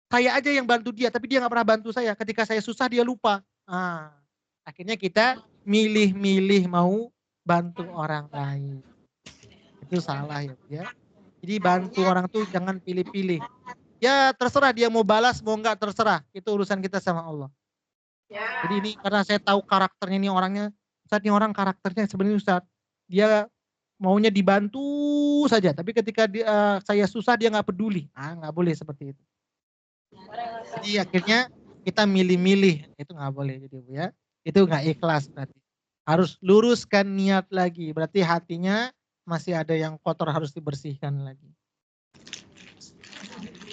saya aja yang bantu dia tapi dia nggak pernah bantu saya. Ketika saya susah dia lupa. Nah, akhirnya kita milih-milih mau bantu orang lain. Itu salah ya Bu ya. Jadi bantu orang tuh jangan pilih-pilih. Ya terserah dia mau balas mau enggak terserah. Itu urusan kita sama Allah. Jadi ini karena saya tahu karakternya ini orangnya. Ustaz ini orang karakternya sebenarnya Ustaz. Dia maunya dibantu saja. Tapi ketika saya susah dia nggak peduli. Nggak boleh seperti itu. Jadi akhirnya kita milih-milih. Itu nggak boleh jadi Bu ya. Itu nggak ikhlas berarti. Harus luruskan niat lagi. Berarti hatinya masih ada yang kotor harus dibersihkan lagi.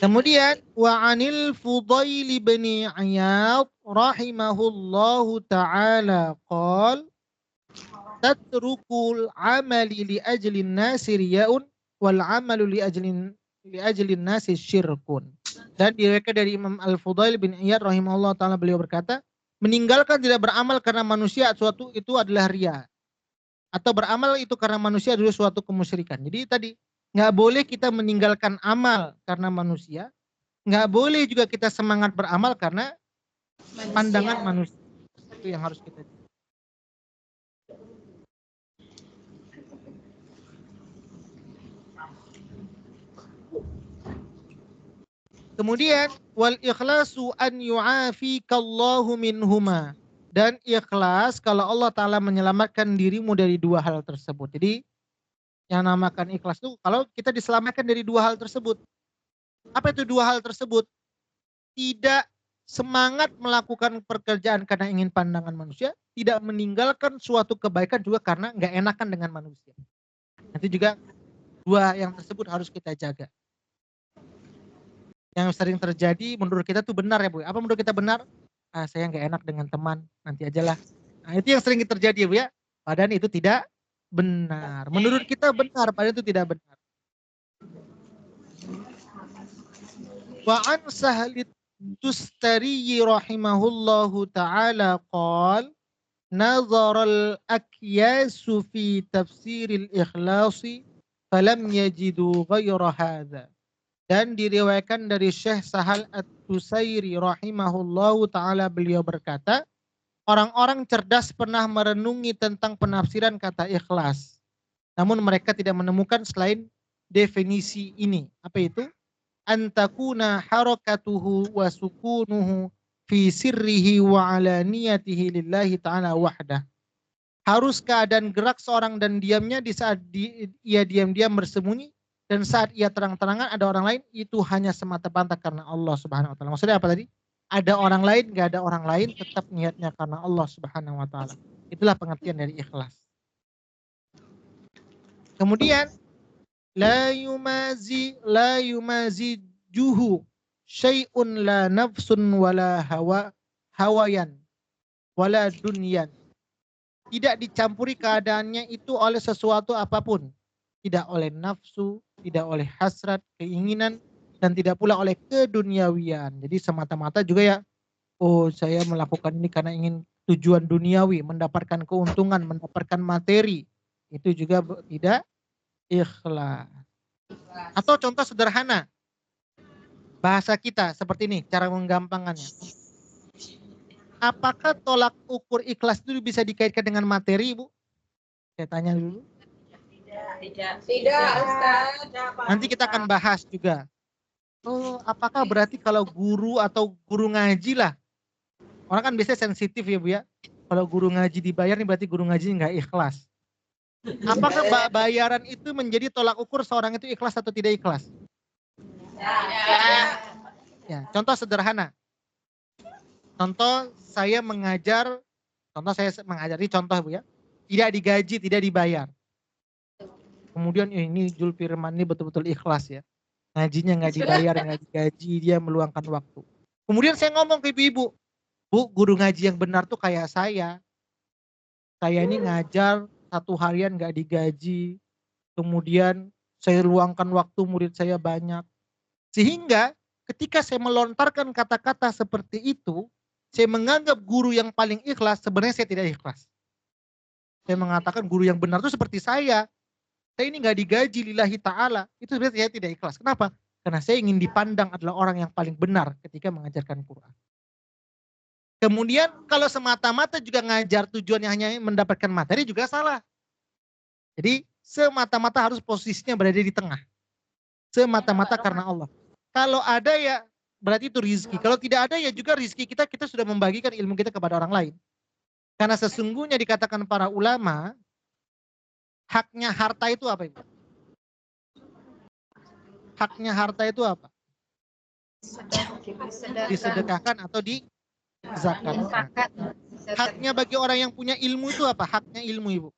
Kemudian wa anil Fudail bin Iyad rahimahullahu taala qol tatrukul amali li ajlin nasi riyaun wal amalu li ajlin nasi syirkun. Dan diriwayatkan dari Imam Al-Fudail bin Iyad rahimahullahu taala beliau berkata, meninggalkan tidak beramal karena manusia suatu itu adalah riya. Atau beramal itu karena manusia adalah suatu kemusyrikan. Jadi tadi nggak boleh kita meninggalkan amal karena manusia, nggak boleh juga kita semangat beramal karena pandangan manusia. Itu yang harus kita. Kemudian wal ikhlasu an yu'afikallahu minhuma. Dan ikhlas kalau Allah Ta'ala menyelamatkan dirimu dari dua hal tersebut. Jadi yang namakan ikhlas itu kalau kita diselamatkan dari dua hal tersebut. Apa itu dua hal tersebut? Tidak semangat melakukan pekerjaan karena ingin pandangan manusia. Tidak meninggalkan suatu kebaikan juga karena nggak enakan dengan manusia. Nanti juga dua yang tersebut harus kita jaga. Yang sering terjadi menurut kita tuh benar ya Bu. Apa menurut kita benar? Saya nggak enak dengan teman, nanti ajalah. Nah, itu yang sering terjadi ya Bu ya. Padahal itu tidak benar. Menurut kita benar, padahal itu tidak benar. Wa an Sahli Tustari rahimahullahu ta'ala qal nazara al-akyasu fi tafsiril ikhlasi falam yajidu ghayra hadha. Dan diriwayatkan dari Syekh Sahal At-Tusairi rahimahullahu ta'ala, beliau berkata, orang-orang cerdas pernah merenungi tentang penafsiran kata ikhlas. Namun mereka tidak menemukan selain definisi ini. Apa itu? Antakuna harakatuhu wa sukunuhu fi sirrihi wa alaniyatihi lillahi ta'ala wahdah. Harus keadaan gerak seorang dan diamnya di saat ia diam-diam bersembunyi, dan saat ia terang-terangan ada orang lain, itu hanya semata-mata karena Allah Subhanahu wa taala. Maksudnya apa tadi? Ada orang lain, gak ada orang lain, tetap niatnya karena Allah Subhanahu wa taala. Itulah pengertian dari ikhlas. Kemudian la yumazi juhu syai'un la nafsun wala hawayan wala dunyan. Tidak dicampuri keadaannya itu oleh sesuatu apapun. Tidak oleh nafsu, tidak oleh hasrat, keinginan, dan tidak pula oleh keduniawian. Jadi semata-mata juga ya, oh saya melakukan ini karena ingin tujuan duniawi, mendapatkan keuntungan, mendapatkan materi. Itu juga tidak ikhlas. Atau contoh sederhana, bahasa kita seperti ini, cara menggampangkannya. Apakah tolak ukur ikhlas itu bisa dikaitkan dengan materi, Bu? Saya tanya dulu. Tidak, Ustaz. Nanti kita akan bahas juga. Oh, apakah berarti kalau guru atau guru ngaji lah, orang kan biasanya sensitif ya, Bu ya. Kalau guru ngaji dibayar nih berarti guru ngaji nggak ikhlas. Apakah bayaran itu menjadi tolak ukur seorang itu ikhlas atau tidak ikhlas? Ya, contoh sederhana. Contoh saya mengajar ini contoh, Bu ya. Tidak digaji, tidak dibayar. Kemudian ini Jul Firman ini betul-betul ikhlas ya. Ngajinya nggak dibayar, nggak digaji, dia meluangkan waktu. Kemudian saya ngomong ke ibu-ibu, Bu, guru ngaji yang benar tuh kayak saya. Saya ini ngajar 1 harian nggak digaji. Kemudian saya luangkan waktu, murid saya banyak. Sehingga ketika saya melontarkan kata-kata seperti itu, saya menganggap guru yang paling ikhlas, sebenarnya saya tidak ikhlas. Saya mengatakan guru yang benar itu seperti saya ini nggak digaji lillahi ta'ala, itu sebenarnya saya tidak ikhlas. Kenapa? Karena saya ingin dipandang adalah orang yang paling benar ketika mengajarkan Quran. Kemudian kalau semata-mata juga ngajar tujuannya hanya mendapatkan materi juga salah. Jadi semata-mata harus posisinya berada di tengah. Semata-mata karena Allah. Kalau ada ya berarti itu rizki. Kalau tidak ada ya juga rizki kita sudah membagikan ilmu kita kepada orang lain. Karena sesungguhnya dikatakan para ulama, haknya harta itu apa, Ibu? Haknya harta itu apa? Disedekahkan atau dizakatkan. Haknya bagi orang yang punya ilmu itu apa? Haknya ilmu, Ibu?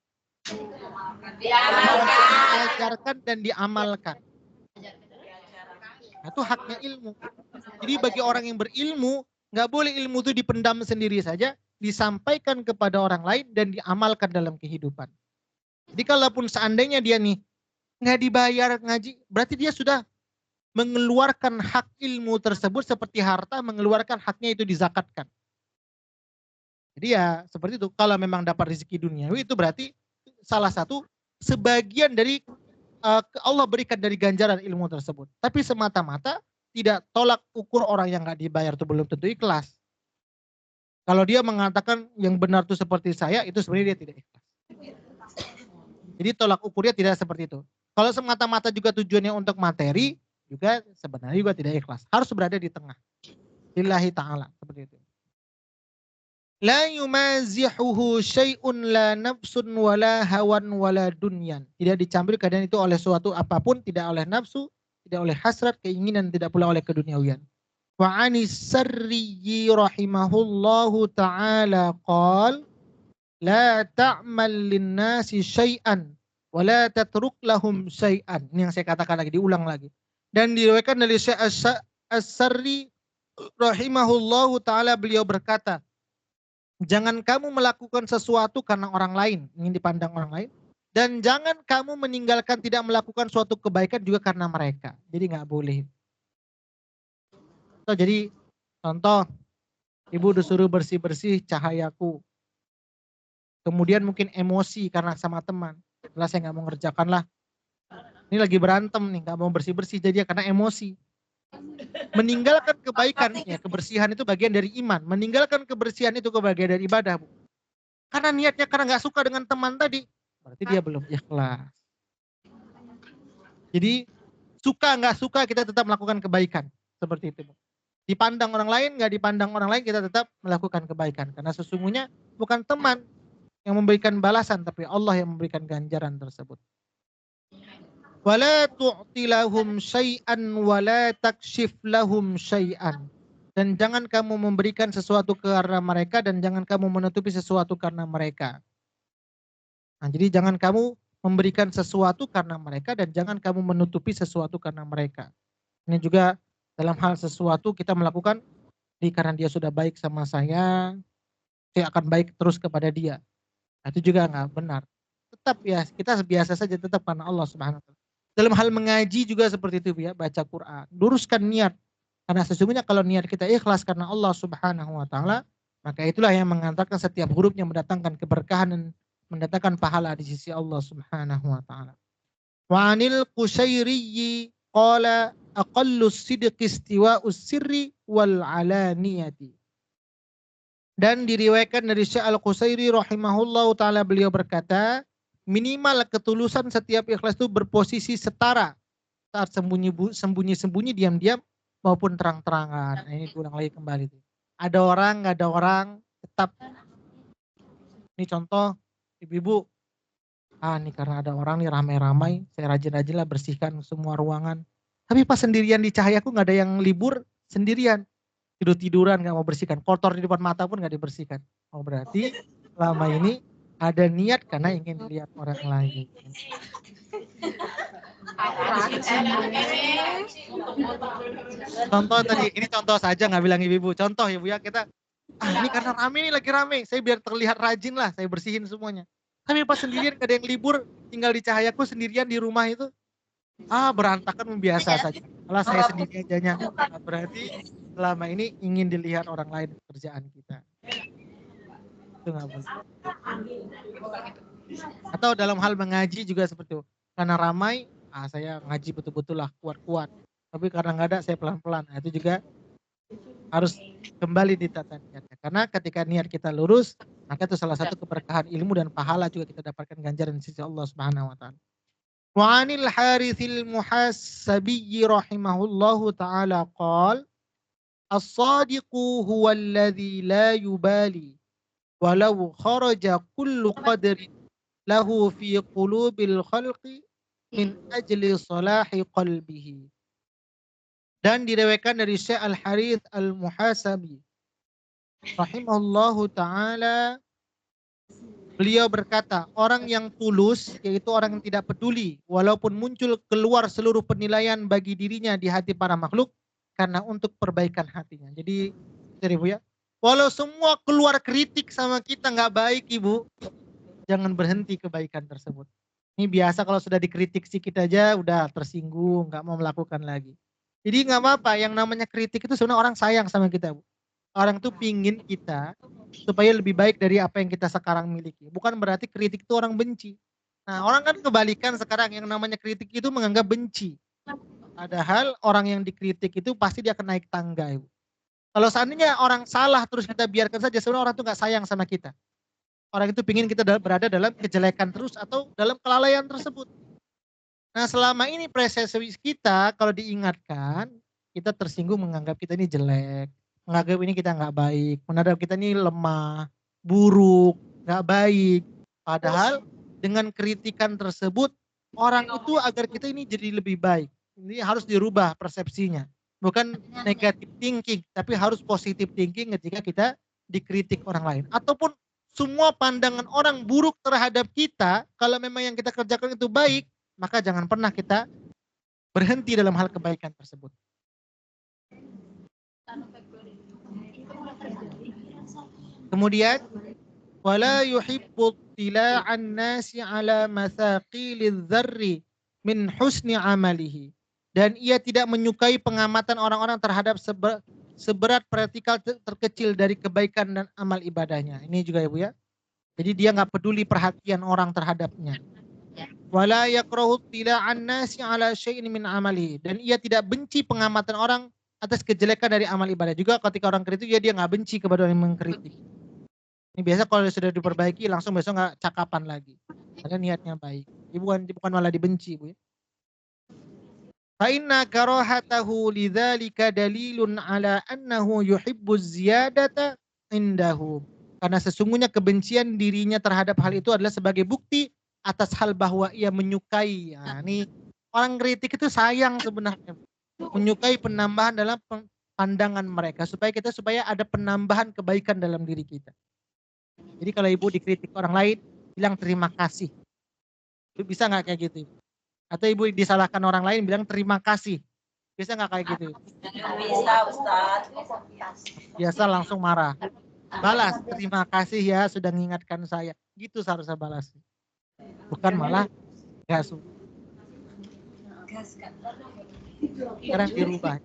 Diajarkan dan diamalkan. Itu haknya ilmu. Jadi bagi orang yang berilmu, nggak boleh ilmu itu dipendam sendiri saja, disampaikan kepada orang lain dan diamalkan dalam kehidupan. Jadi kalaupun seandainya dia nih nggak dibayar ngaji, berarti dia sudah mengeluarkan hak ilmu tersebut seperti harta, mengeluarkan haknya itu dizakatkan. Jadi ya seperti itu. Kalau memang dapat rezeki duniawi itu berarti salah satu sebagian dari Allah berikan dari ganjaran ilmu tersebut. Tapi semata-mata tidak tolak ukur orang yang nggak dibayar itu belum tentu ikhlas. Kalau dia mengatakan yang benar itu seperti saya, itu sebenarnya dia tidak ikhlas. Jadi tolak ukurnya tidak seperti itu. Kalau semata-mata juga tujuannya untuk materi, juga sebenarnya juga tidak ikhlas. Harus berada di tengah. Lillahi ta'ala. Seperti itu. La yumazihuhu syai'un la nafsun wala hawan wala dunyan. Tidak dicampuri keadaan itu oleh suatu apapun, tidak oleh nafsu, tidak oleh hasrat, keinginan, tidak pula oleh keduniawian. Wa anis sarriyi rahimahullahu ta'ala qal la ta'mal linnasi syai'an wa la tatruk lahum syai'an. Ini yang saya katakan lagi, diulang lagi. Dan diriwayatkan dari Syekh As-Sarri rahimahullahu ta'ala, beliau berkata, jangan kamu melakukan sesuatu karena orang lain, ingin dipandang orang lain. Dan jangan kamu meninggalkan tidak melakukan suatu kebaikan juga karena mereka. Jadi nggak boleh. Jadi contoh, ibu disuruh bersih-bersih cahayaku. Kemudian mungkin emosi karena sama teman. Setelah saya nggak mau ngerjakan lah. Ini lagi berantem nih, nggak mau bersih-bersih jadi karena emosi. Meninggalkan kebaikan, ya kebersihan itu bagian dari iman. Meninggalkan kebersihan itu bagian dari ibadah, Bu. Karena niatnya karena nggak suka dengan teman tadi, berarti dia belum ikhlas. Jadi suka nggak suka kita tetap melakukan kebaikan. Seperti itu, Bu. Dipandang orang lain, nggak dipandang orang lain, kita tetap melakukan kebaikan. Karena sesungguhnya bukan teman yang memberikan balasan, tapi Allah yang memberikan ganjaran tersebut. Wala tu'ti lahum syai'an wala takshif lahum syai'an. Dan jangan kamu memberikan sesuatu karena mereka dan jangan kamu menutupi sesuatu karena mereka. Nah, jadi jangan kamu memberikan sesuatu karena mereka dan jangan kamu menutupi sesuatu karena mereka. Ini juga dalam hal sesuatu kita melakukan karena dia sudah baik sama saya akan baik terus kepada dia. Nah, itu juga nggak benar. Tetap ya kita biasa saja tetap karena Allah Subhanahu wa taala. Dalam hal mengaji juga seperti itu ya, baca Quran. Luruskan niat. Karena sesungguhnya kalau niat kita ikhlas karena Allah Subhanahu wa taala, maka itulah yang mengantarkan setiap hurufnya mendatangkan keberkahan dan mendatangkan pahala di sisi Allah Subhanahu wa taala. Wa 'anil Qushairiyyi qala aqallu sidqi istiwa'us sirri wal 'alaniyati. Dan diriwayatkan dari Syekh Al-Qusairi rahimahullahu taala, beliau berkata, minimal ketulusan setiap ikhlas itu berposisi setara saat sembunyi-sembunyi diam-diam maupun terang-terangan. Nah, ini diulang lagi kembali. Ada orang, nggak ada orang, tetap. Ini contoh, ibu-ibu. Ini karena ada orang nih ramai-ramai, saya rajin-rajin lah bersihkan semua ruangan. Tapi pas sendirian di cahayaku nggak ada yang libur, sendirian. Tidur-tiduran nggak mau bersihkan, kotor di depan mata pun nggak dibersihkan. Oh berarti selama ini ada niat karena ingin lihat orang lain. Contoh tadi, ini contoh saja nggak bilang ibu-ibu. Contoh ya Bu ya, kita ini karena rame nih, lagi rame, saya biar terlihat rajin lah, saya bersihin semuanya. Tapi pas sendirian gak ada yang libur, tinggal di cahayaku sendirian di rumah itu, berantakan biasa saja. Malah saya sendiri ajanya. Berarti selama ini ingin dilihat orang lain pekerjaan kita. Itu nggak boleh. Atau dalam hal mengaji juga seperti itu. Karena ramai, saya ngaji betul-betul lah kuat-kuat. Tapi karena nggak ada, saya pelan-pelan. Nah, itu juga harus kembali ditata niatnya. Karena ketika niat kita lurus, maka itu salah satu keberkahan ilmu dan pahala juga kita dapatkan ganjaran di sisi Allah Subhanahu wa taala. Wa 'anil Harithil Muhassabi rahimahullahu taala qala as-sadiqu huwa alladhi la yubali walau kharaja kullu qadrin lahu fi qulubil khalqi min ajli salahi qalbihi. Dan direwetkan dari Syekh Al-Harith Al-Muhasabi rahimahullahu ta'ala, beliau berkata, orang yang tulus, yaitu orang yang tidak peduli, walaupun muncul keluar seluruh penilaian bagi dirinya di hati para makhluk, karena untuk perbaikan hatinya. Jadi, Ibu ya, walau semua keluar kritik sama kita nggak baik Ibu, jangan berhenti kebaikan tersebut. Ini biasa kalau sudah dikritik sedikit aja, udah tersinggung, nggak mau melakukan lagi. Jadi nggak apa-apa, yang namanya kritik itu sebenarnya orang sayang sama kita, Bu. Orang tuh pingin kita supaya lebih baik dari apa yang kita sekarang miliki. Bukan berarti kritik itu orang benci. Nah, orang kan kebalikan sekarang, yang namanya kritik itu menganggap benci. Padahal orang yang dikritik itu pasti dia akan naik tangga, Ibu. Kalau seandainya orang salah terus kita biarkan saja, sebenarnya orang tuh nggak sayang sama kita. Orang itu pingin kita berada dalam kejelekan terus atau dalam kelalaian tersebut. Nah, selama ini prestasi kita kalau diingatkan, kita tersinggung menganggap kita ini jelek, menganggap ini kita nggak baik, menganggap kita ini lemah, buruk, nggak baik. Padahal dengan kritikan tersebut, orang itu agar kita ini jadi lebih baik. Ini harus dirubah persepsinya. Bukan negatif thinking, tapi harus positif thinking ketika kita dikritik orang lain. Ataupun semua pandangan orang buruk terhadap kita, kalau memang yang kita kerjakan itu baik, maka jangan pernah kita berhenti dalam hal kebaikan tersebut. Kemudian, wala yuhibbu tila'an nasi ala mathaqilidz dzarri min husni amalihi. Dan ia tidak menyukai pengamatan orang-orang terhadap seberat partikel terkecil dari kebaikan dan amal ibadahnya. Ini juga ya Bu ya. Jadi dia nggak peduli perhatian orang terhadapnya. Wala yakrahu tila'an nasi ala syai'in min amali. Dan ia tidak benci pengamatan orang atas kejelekan dari amal ibadah. Juga ketika orang kritik dia nggak benci kepada orang yang mengkritik. Ini biasa kalau sudah diperbaiki langsung besok nggak cakapan lagi. Karena niatnya baik. Ibu bukan malah dibenci, Bu. Fa inna karahatahu lidzalika dalilun ala annahu yuhibbu ziyadata indahu. Karena sesungguhnya kebencian dirinya terhadap hal itu adalah sebagai bukti atas hal bahwa ia menyukai. Nah, ini orang kritik itu sayang sebenarnya. Menyukai penambahan dalam pandangan mereka supaya ada penambahan kebaikan dalam diri kita. Jadi kalau ibu dikritik orang lain, bilang terima kasih. Ibu bisa nggak kayak gitu? Atau ibu disalahkan orang lain, bilang terima kasih. Bisa nggak kayak gitu? Bisa, Ustadz. Biasa langsung marah. Balas, terima kasih ya sudah mengingatkan saya. Gitu seharusnya balas. Bukan malah gas. Sekarang dirubah.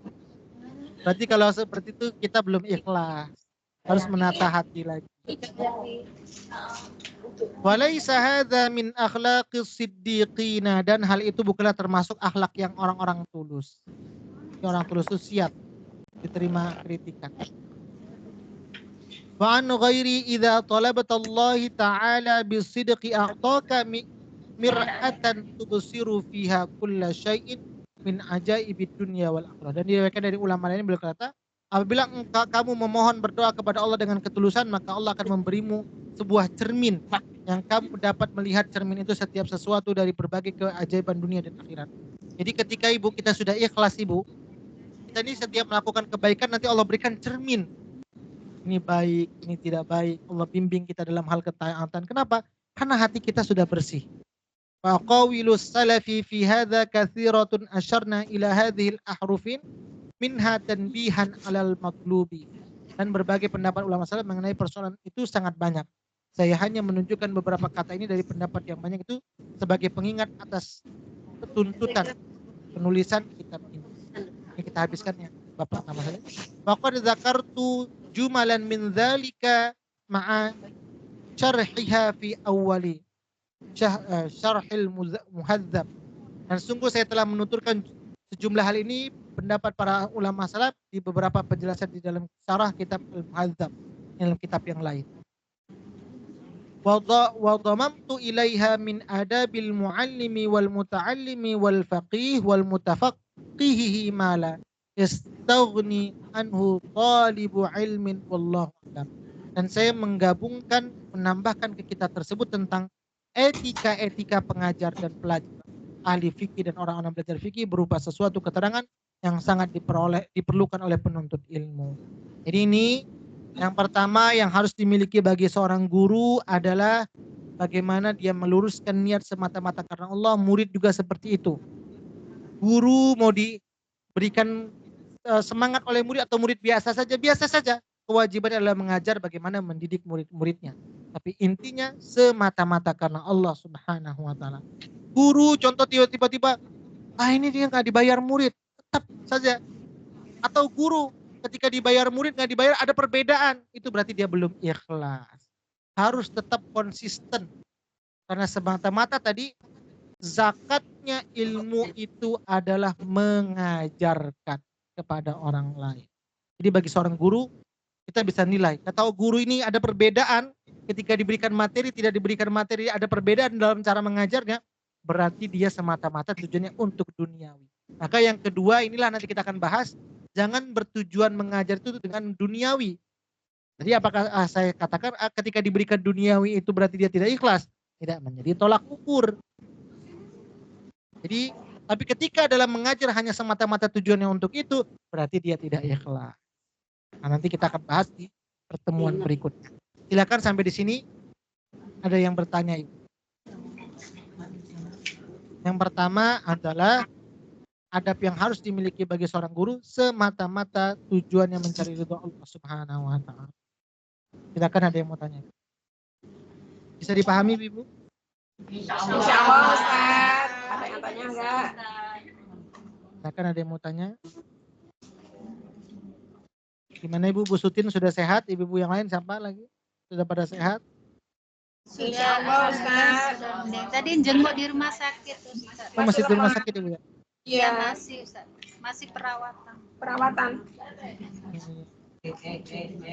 Berarti kalau seperti itu kita belum ikhlas. Harus menata hati lagi. Walaisa hadza min akhlaqis siddiqina, dan hal itu bukanlah termasuk akhlak yang orang-orang tulus. Orang tulus itu siap diterima kritikan. Wa an ghairi idza talabata Allah ta'ala bisidqi a'taka mir'atan tubsiru fiha kulla syai'in min ajaibid dunya wal akhirah. Dan diriwayatkan dari ulama lain berkata, apabila kamu memohon berdoa kepada Allah dengan ketulusan, maka Allah akan memberimu sebuah cermin yang kamu dapat melihat cermin itu setiap sesuatu dari berbagai keajaiban dunia dan akhirat. Jadi ketika ibu kita sudah ikhlas ibu, kita ini setiap melakukan kebaikan nanti Allah berikan cermin. Ini baik, ini tidak baik. Allah bimbing kita dalam hal ketaatan. Kenapa? Karena hati kita sudah bersih. Faqawilus salafi fi hadza katsiratun asyarna ila hadhil ahrufin minha tanbihan alal maglubi. Dan berbagai pendapat ulama salaf mengenai persoalan itu sangat banyak. Saya hanya menunjukkan beberapa kata ini dari pendapat yang banyak itu sebagai pengingat atas tuntutan penulisan kitab ini. Ini kita habiskannya Bapak nama saya. Faqad dzakartu jumalan min dzalika ma'a syarhiha fi awwali syarhil muhadzab. Dan sungguh saya telah menuturkan sejumlah hal ini pendapat para ulama salaf di beberapa penjelasan di dalam syarah kitab al-muhadzab, dalam kitab yang lain. Wa dhamamtu ilaiha min adabil muallimi wal muta'allimi wal faqih wal mutafaqqihi ma la yastaghni anhu talibu ilmin wallahu a'lam. Dan saya menggabungkan, menambahkan ke kitab tersebut tentang etika-etika pengajar dan pelajar ahli fikih dan orang-orang belajar fikih berupa sesuatu keterangan yang sangat diperlukan oleh penuntut ilmu. Jadi ini yang pertama yang harus dimiliki bagi seorang guru adalah bagaimana dia meluruskan niat semata-mata karena Allah. Murid juga seperti itu. Guru mau diberikan semangat oleh murid atau murid biasa saja. Kewajiban adalah mengajar bagaimana mendidik murid-muridnya. Tapi intinya semata-mata karena Allah Subhanahu wa taala. Guru contoh tiba-tiba ini dia nggak dibayar murid, tetap saja. Atau guru ketika dibayar murid nggak dibayar, ada perbedaan, itu berarti dia belum ikhlas. Harus tetap konsisten. Karena semata-mata tadi zakatnya ilmu itu adalah mengajarkan kepada orang lain. Jadi bagi seorang guru kita bisa nilai. Kita tahu guru ini ada perbedaan ketika diberikan materi, tidak diberikan materi, ada perbedaan dalam cara mengajarnya, berarti dia semata-mata tujuannya untuk duniawi. Maka yang kedua inilah nanti kita akan bahas, jangan bertujuan mengajar itu dengan duniawi. Jadi apakah saya katakan ketika diberikan duniawi itu berarti dia tidak ikhlas? Tidak, menjadi tolak ukur. Jadi tapi ketika dalam mengajar hanya semata-mata tujuannya untuk itu, berarti dia tidak ikhlas. Nah, nanti kita akan bahas di pertemuan berikutnya. Silakan sampai di sini. Ada yang bertanya, Ibu? Yang pertama adalah adab yang harus dimiliki bagi seorang guru semata-mata tujuannya mencari ridho Allah Subhanahu wa taala. Silakan, ada yang mau tanya. Bisa dipahami, Ibu? Insya Allah, Ustaz. Ada yang tanya enggak? Silakan, ada yang mau tanya. Gimana Ibu? Bu Sutin sudah sehat? Ibu-ibu yang lain siapa lagi? Sudah pada sehat? Insya Allah, Ustaz. Tadi jenguk di rumah sakit Ustaz. Oh, masih di rumah sakit Ibu ya? Iya Iya, masih Ustaz. Masih perawatan. perawatan.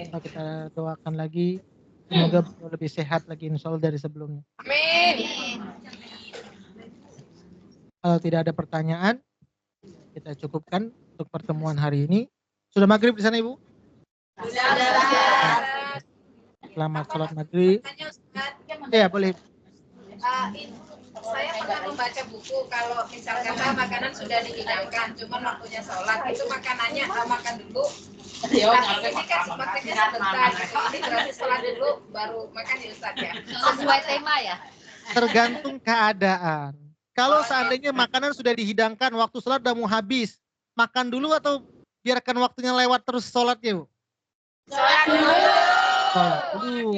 Nah, kita doakan lagi. Semoga beliau lebih sehat lagi insya Allah dari sebelumnya. Amin. Kalau tidak ada pertanyaan, kita cukupkan untuk pertemuan hari ini. Sudah maghrib di sana Ibu? Selamat sholat maghrib. Ya boleh. Saya pernah membaca buku kalau misalkan makanan sudah dihidangkan, cuman waktunya sholat itu makanannya makan dulu. Tapi ini kan makannya sebentar, ini berarti sholat dulu baru makan ya Ustaz ya. Sesuai tema ya. Tergantung keadaan. Kalau seandainya makanan sudah dihidangkan, waktu sholat udah mau habis, makan dulu atau biarkan waktunya lewat terus sholatnya Bu? Sholat dulu. Sholat dulu.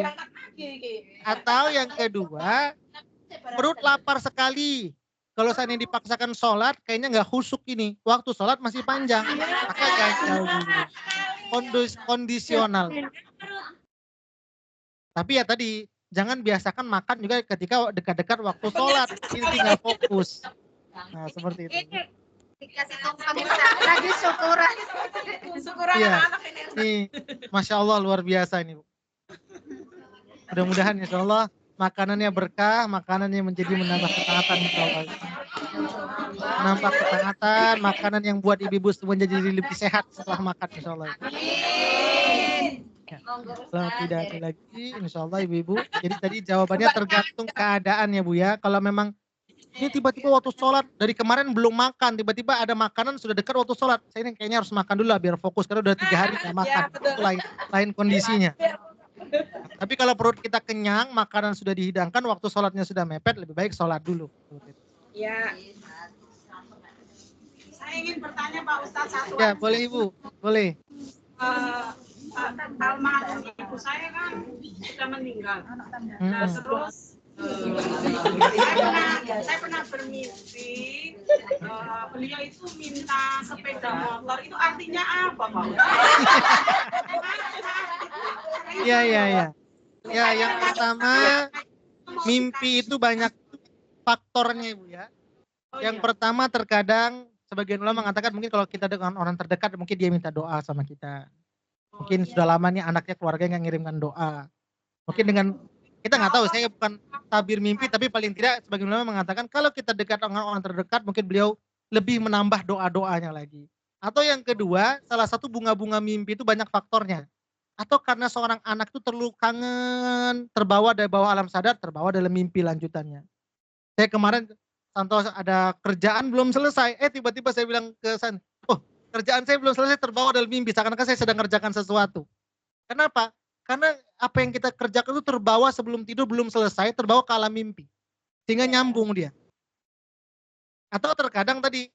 Atau yang kedua, perut lapar sekali. Kalau seandainya dipaksakan sholat, kayaknya nggak khusyuk ini. Waktu sholat masih panjang. Maka gagal dulu. Kondisional. Tapi ya tadi, jangan biasakan makan juga ketika dekat-dekat waktu sholat. Ini tinggal fokus. Nah seperti itu. Dikasih tumpeng lagi syukuran. Syukuran Iya. anak-anak ini. Ini Masya Allah luar biasa ini Bu. Mudah-mudahan insya Allah makanannya berkah, makanannya menjadi menambah ketaatan insya Allah. Menambah ketaatan, makanan yang buat ibu-ibu semua jadi lebih sehat setelah makan insya Allah. Ya. Kalau tidak ada lagi insya Allah ibu-ibu. Jadi tadi jawabannya tergantung keadaan ya Bu ya. Kalau memang ini tiba-tiba waktu sholat, dari kemarin belum makan, tiba-tiba ada makanan sudah dekat waktu sholat. Saya ini kayaknya harus makan dulu lah biar fokus, karena udah 3 hari nggak makan. Itu lain kondisinya. Tapi kalau perut kita kenyang, makanan sudah dihidangkan, waktu sholatnya sudah mepet, lebih baik sholat dulu. Ya. Saya ingin bertanya Pak Ustadz satu. Ya boleh Ibu, boleh. Almarhum ibu saya kan sudah meninggal. Nah, terus saya pernah bermimpi beliau itu minta sepeda motor. Itu artinya apa Pak? Iya. Ya yang pertama, mimpi itu banyak faktornya Ibu ya. Yang pertama terkadang sebagian ulama mengatakan mungkin kalau kita dengan orang terdekat mungkin dia minta doa sama kita. Mungkin sudah lama nih anaknya keluarga yang ngirimkan doa. Mungkin dengan kita nggak tahu, saya bukan tabir mimpi, tapi paling tidak sebagian ulama mengatakan kalau kita dekat dengan orang terdekat mungkin beliau lebih menambah doa-doanya lagi. Atau yang kedua, salah satu bunga-bunga mimpi itu banyak faktornya. Atau karena seorang anak itu terlalu kangen, terbawa dari bawah alam sadar, terbawa dalam mimpi lanjutannya. Saya kemarin contoh ada kerjaan belum selesai, tiba-tiba saya bilang ke sana, oh kerjaan saya belum selesai, terbawa dalam mimpi, seakan-akan saya sedang mengerjakan sesuatu. Kenapa? Karena apa yang kita kerjakan itu terbawa sebelum tidur, belum selesai, terbawa ke alam mimpi. Sehingga nyambung dia. Atau terkadang tadi,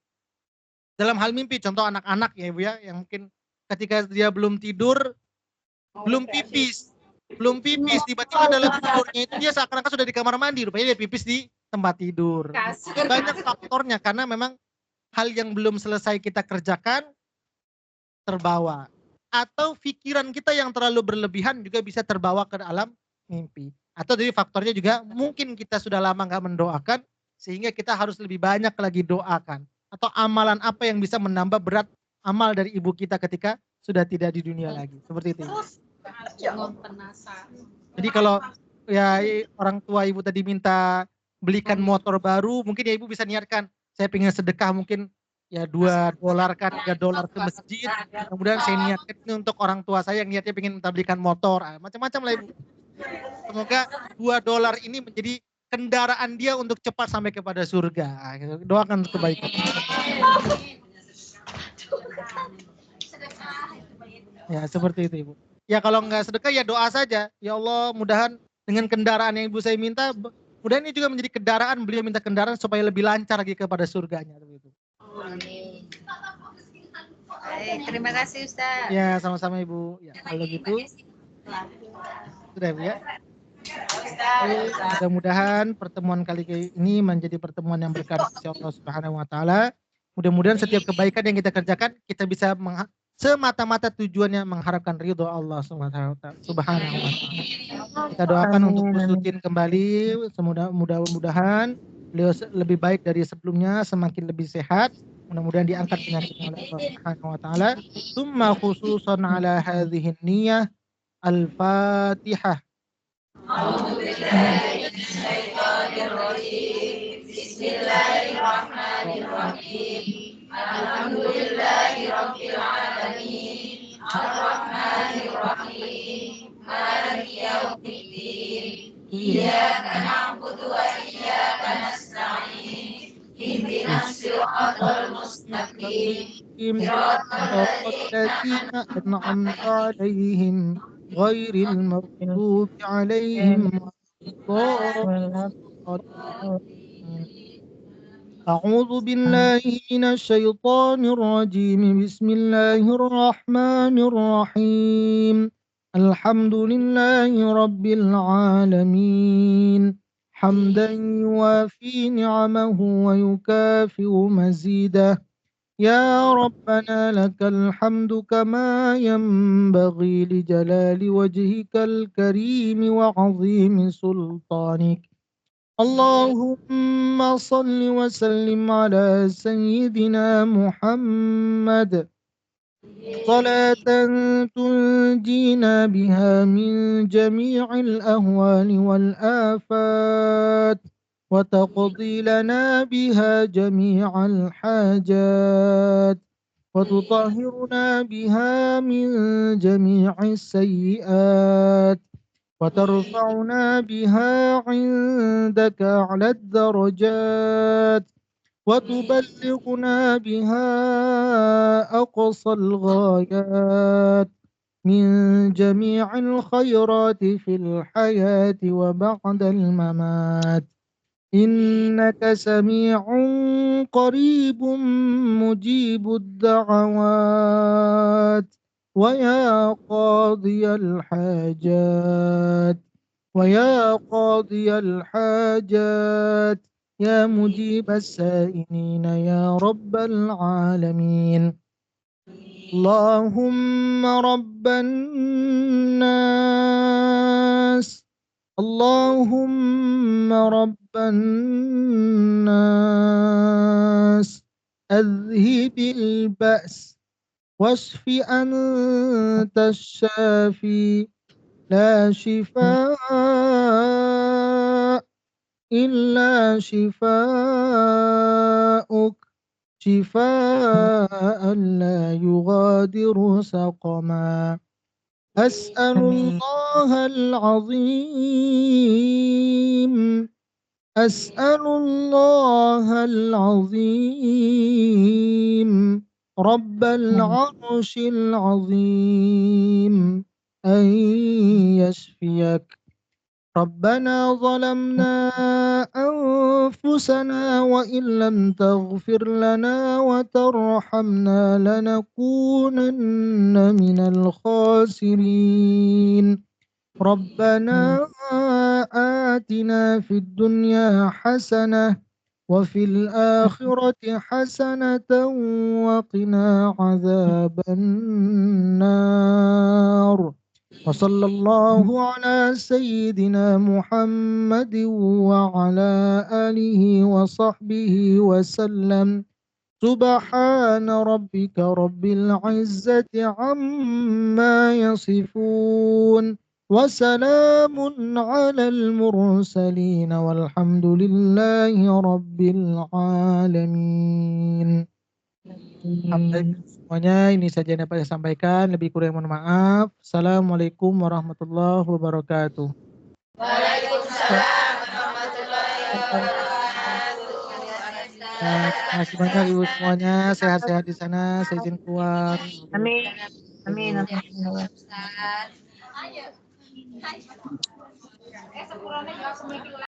dalam hal mimpi, contoh anak-anak ya Ibu ya, yang mungkin ketika dia belum tidur, belum pipis, tiba-tiba dalam tidurnya itu dia seakan-akan sudah di kamar mandi, rupanya dia pipis di tempat tidur. Banyak faktornya, karena memang hal yang belum selesai kita kerjakan, terbawa. Atau pikiran kita yang terlalu berlebihan juga bisa terbawa ke dalam mimpi. Atau dari faktornya juga mungkin kita sudah lama nggak mendoakan, sehingga kita harus lebih banyak lagi doakan. Atau amalan apa yang bisa menambah berat amal dari ibu kita ketika sudah tidak di dunia lagi. Seperti itu. Jadi kalau ya orang tua ibu tadi minta belikan motor baru, mungkin ya ibu bisa niatkan, saya pengen sedekah mungkin ya $2 kan, $3 ke masjid. Kemudian saya niatkan ini untuk orang tua saya yang niatnya pengen minta belikan motor, macam-macam lah ibu. Semoga $2 ini menjadi kendaraan dia untuk cepat sampai kepada surga. Doakan kebaikan. Ya seperti itu ibu. Ya kalau nggak sedekah ya doa saja. Ya Allah mudahan dengan kendaraan yang ibu saya minta, mudahan ini juga menjadi kendaraan, beliau minta kendaraan supaya lebih lancar lagi kepada surganya. Begitu. Baik, terima kasih Ustaz. Ya sama-sama Ibu. Ya, kalau gitu sudah Ibu ya. Mudah-mudahan pertemuan kali ini menjadi pertemuan yang berkah dari Allah Subhanahu wa taala. Mudah-mudahan setiap kebaikan yang kita kerjakan kita bisa semata-mata tujuannya mengharapkan ridho Allah Subhanahu wa Ta'ala. Kita doakan untuk Bu Sutin kembali, mudah-mudahan beliau lebih baik dari sebelumnya, semakin lebih sehat. Mudah-mudahan diangkat penyakitnya oleh Allah Subhanahu wa Ta'ala. Tsumma khususan ala hadhihi niyah al-Fatihah. Bismillahirrahmanirrahim. Alhamdulillahirabbil alamin. Arrahmanirrahim. Maliki yaumiddin. Iyyaka na'budu wa iyyaka nasta'in. Ihdinas siratal mustaqim. الذين أنعمت عليهم غير المغضوب عليهم ولا الضالين. أعوذ بالله من الشيطان الرجيم. بسم الله الرحمن الرحيم. الحمد لله رب العالمين حمدا يوافي نعمه ويكافئ مزيده. يا ربنا لك الحمد كما ينبغي لجلال وجهك الكريم وعظيم سلطانك. اللهم صل وسلم على سيدنا محمد صلاة تنجينا بها من جميع الأهوال والآفات وتقضي لنا بها جميع الحاجات وتطهرنا بها من جميع السيئات وترفعنا بها عندك على الدرجات وتبلغنا بها أقصى الغايات من جميع الخيرات في الحياة وبعد الممات. إنك سميع قريب مجيب الدعوات. ويا قاضي الحاجات يا مجيب السائلين يا رب العالمين. اللهم رب الناس أذهب البأس واشف أنت الشافي لا شفاء إلا شفاءك شفاء لا يغادر سقما. أسأل الله العظيم رب العرش العظيم أن يشفيك. ربنا ظلمنا أنفسنا وإن لم تغفر لنا وترحمنا لنكونن من الخاسرين. ربنا آتنا في الدنيا حسنة وفي الآخرة حسنة وقنا عذاب النار. وصلى الله على سيدنا محمد وعلى آله وصحبه وسلم. سبحان ربك رب العزة عما يصفون وسلام على المرسلين والحمد لله رب العالمين. Semuanya, ini saja yang dapat saya sampaikan. Lebih kurang mohon maaf. Assalamualaikum warahmatullahi wabarakatuh. Waalaikumsalam warahmatullahi wabarakatuh. Terima kasih banyak Ibu semuanya. Sehat-sehat di sana. Saya izin keluar. Amin. Amin. Ayo.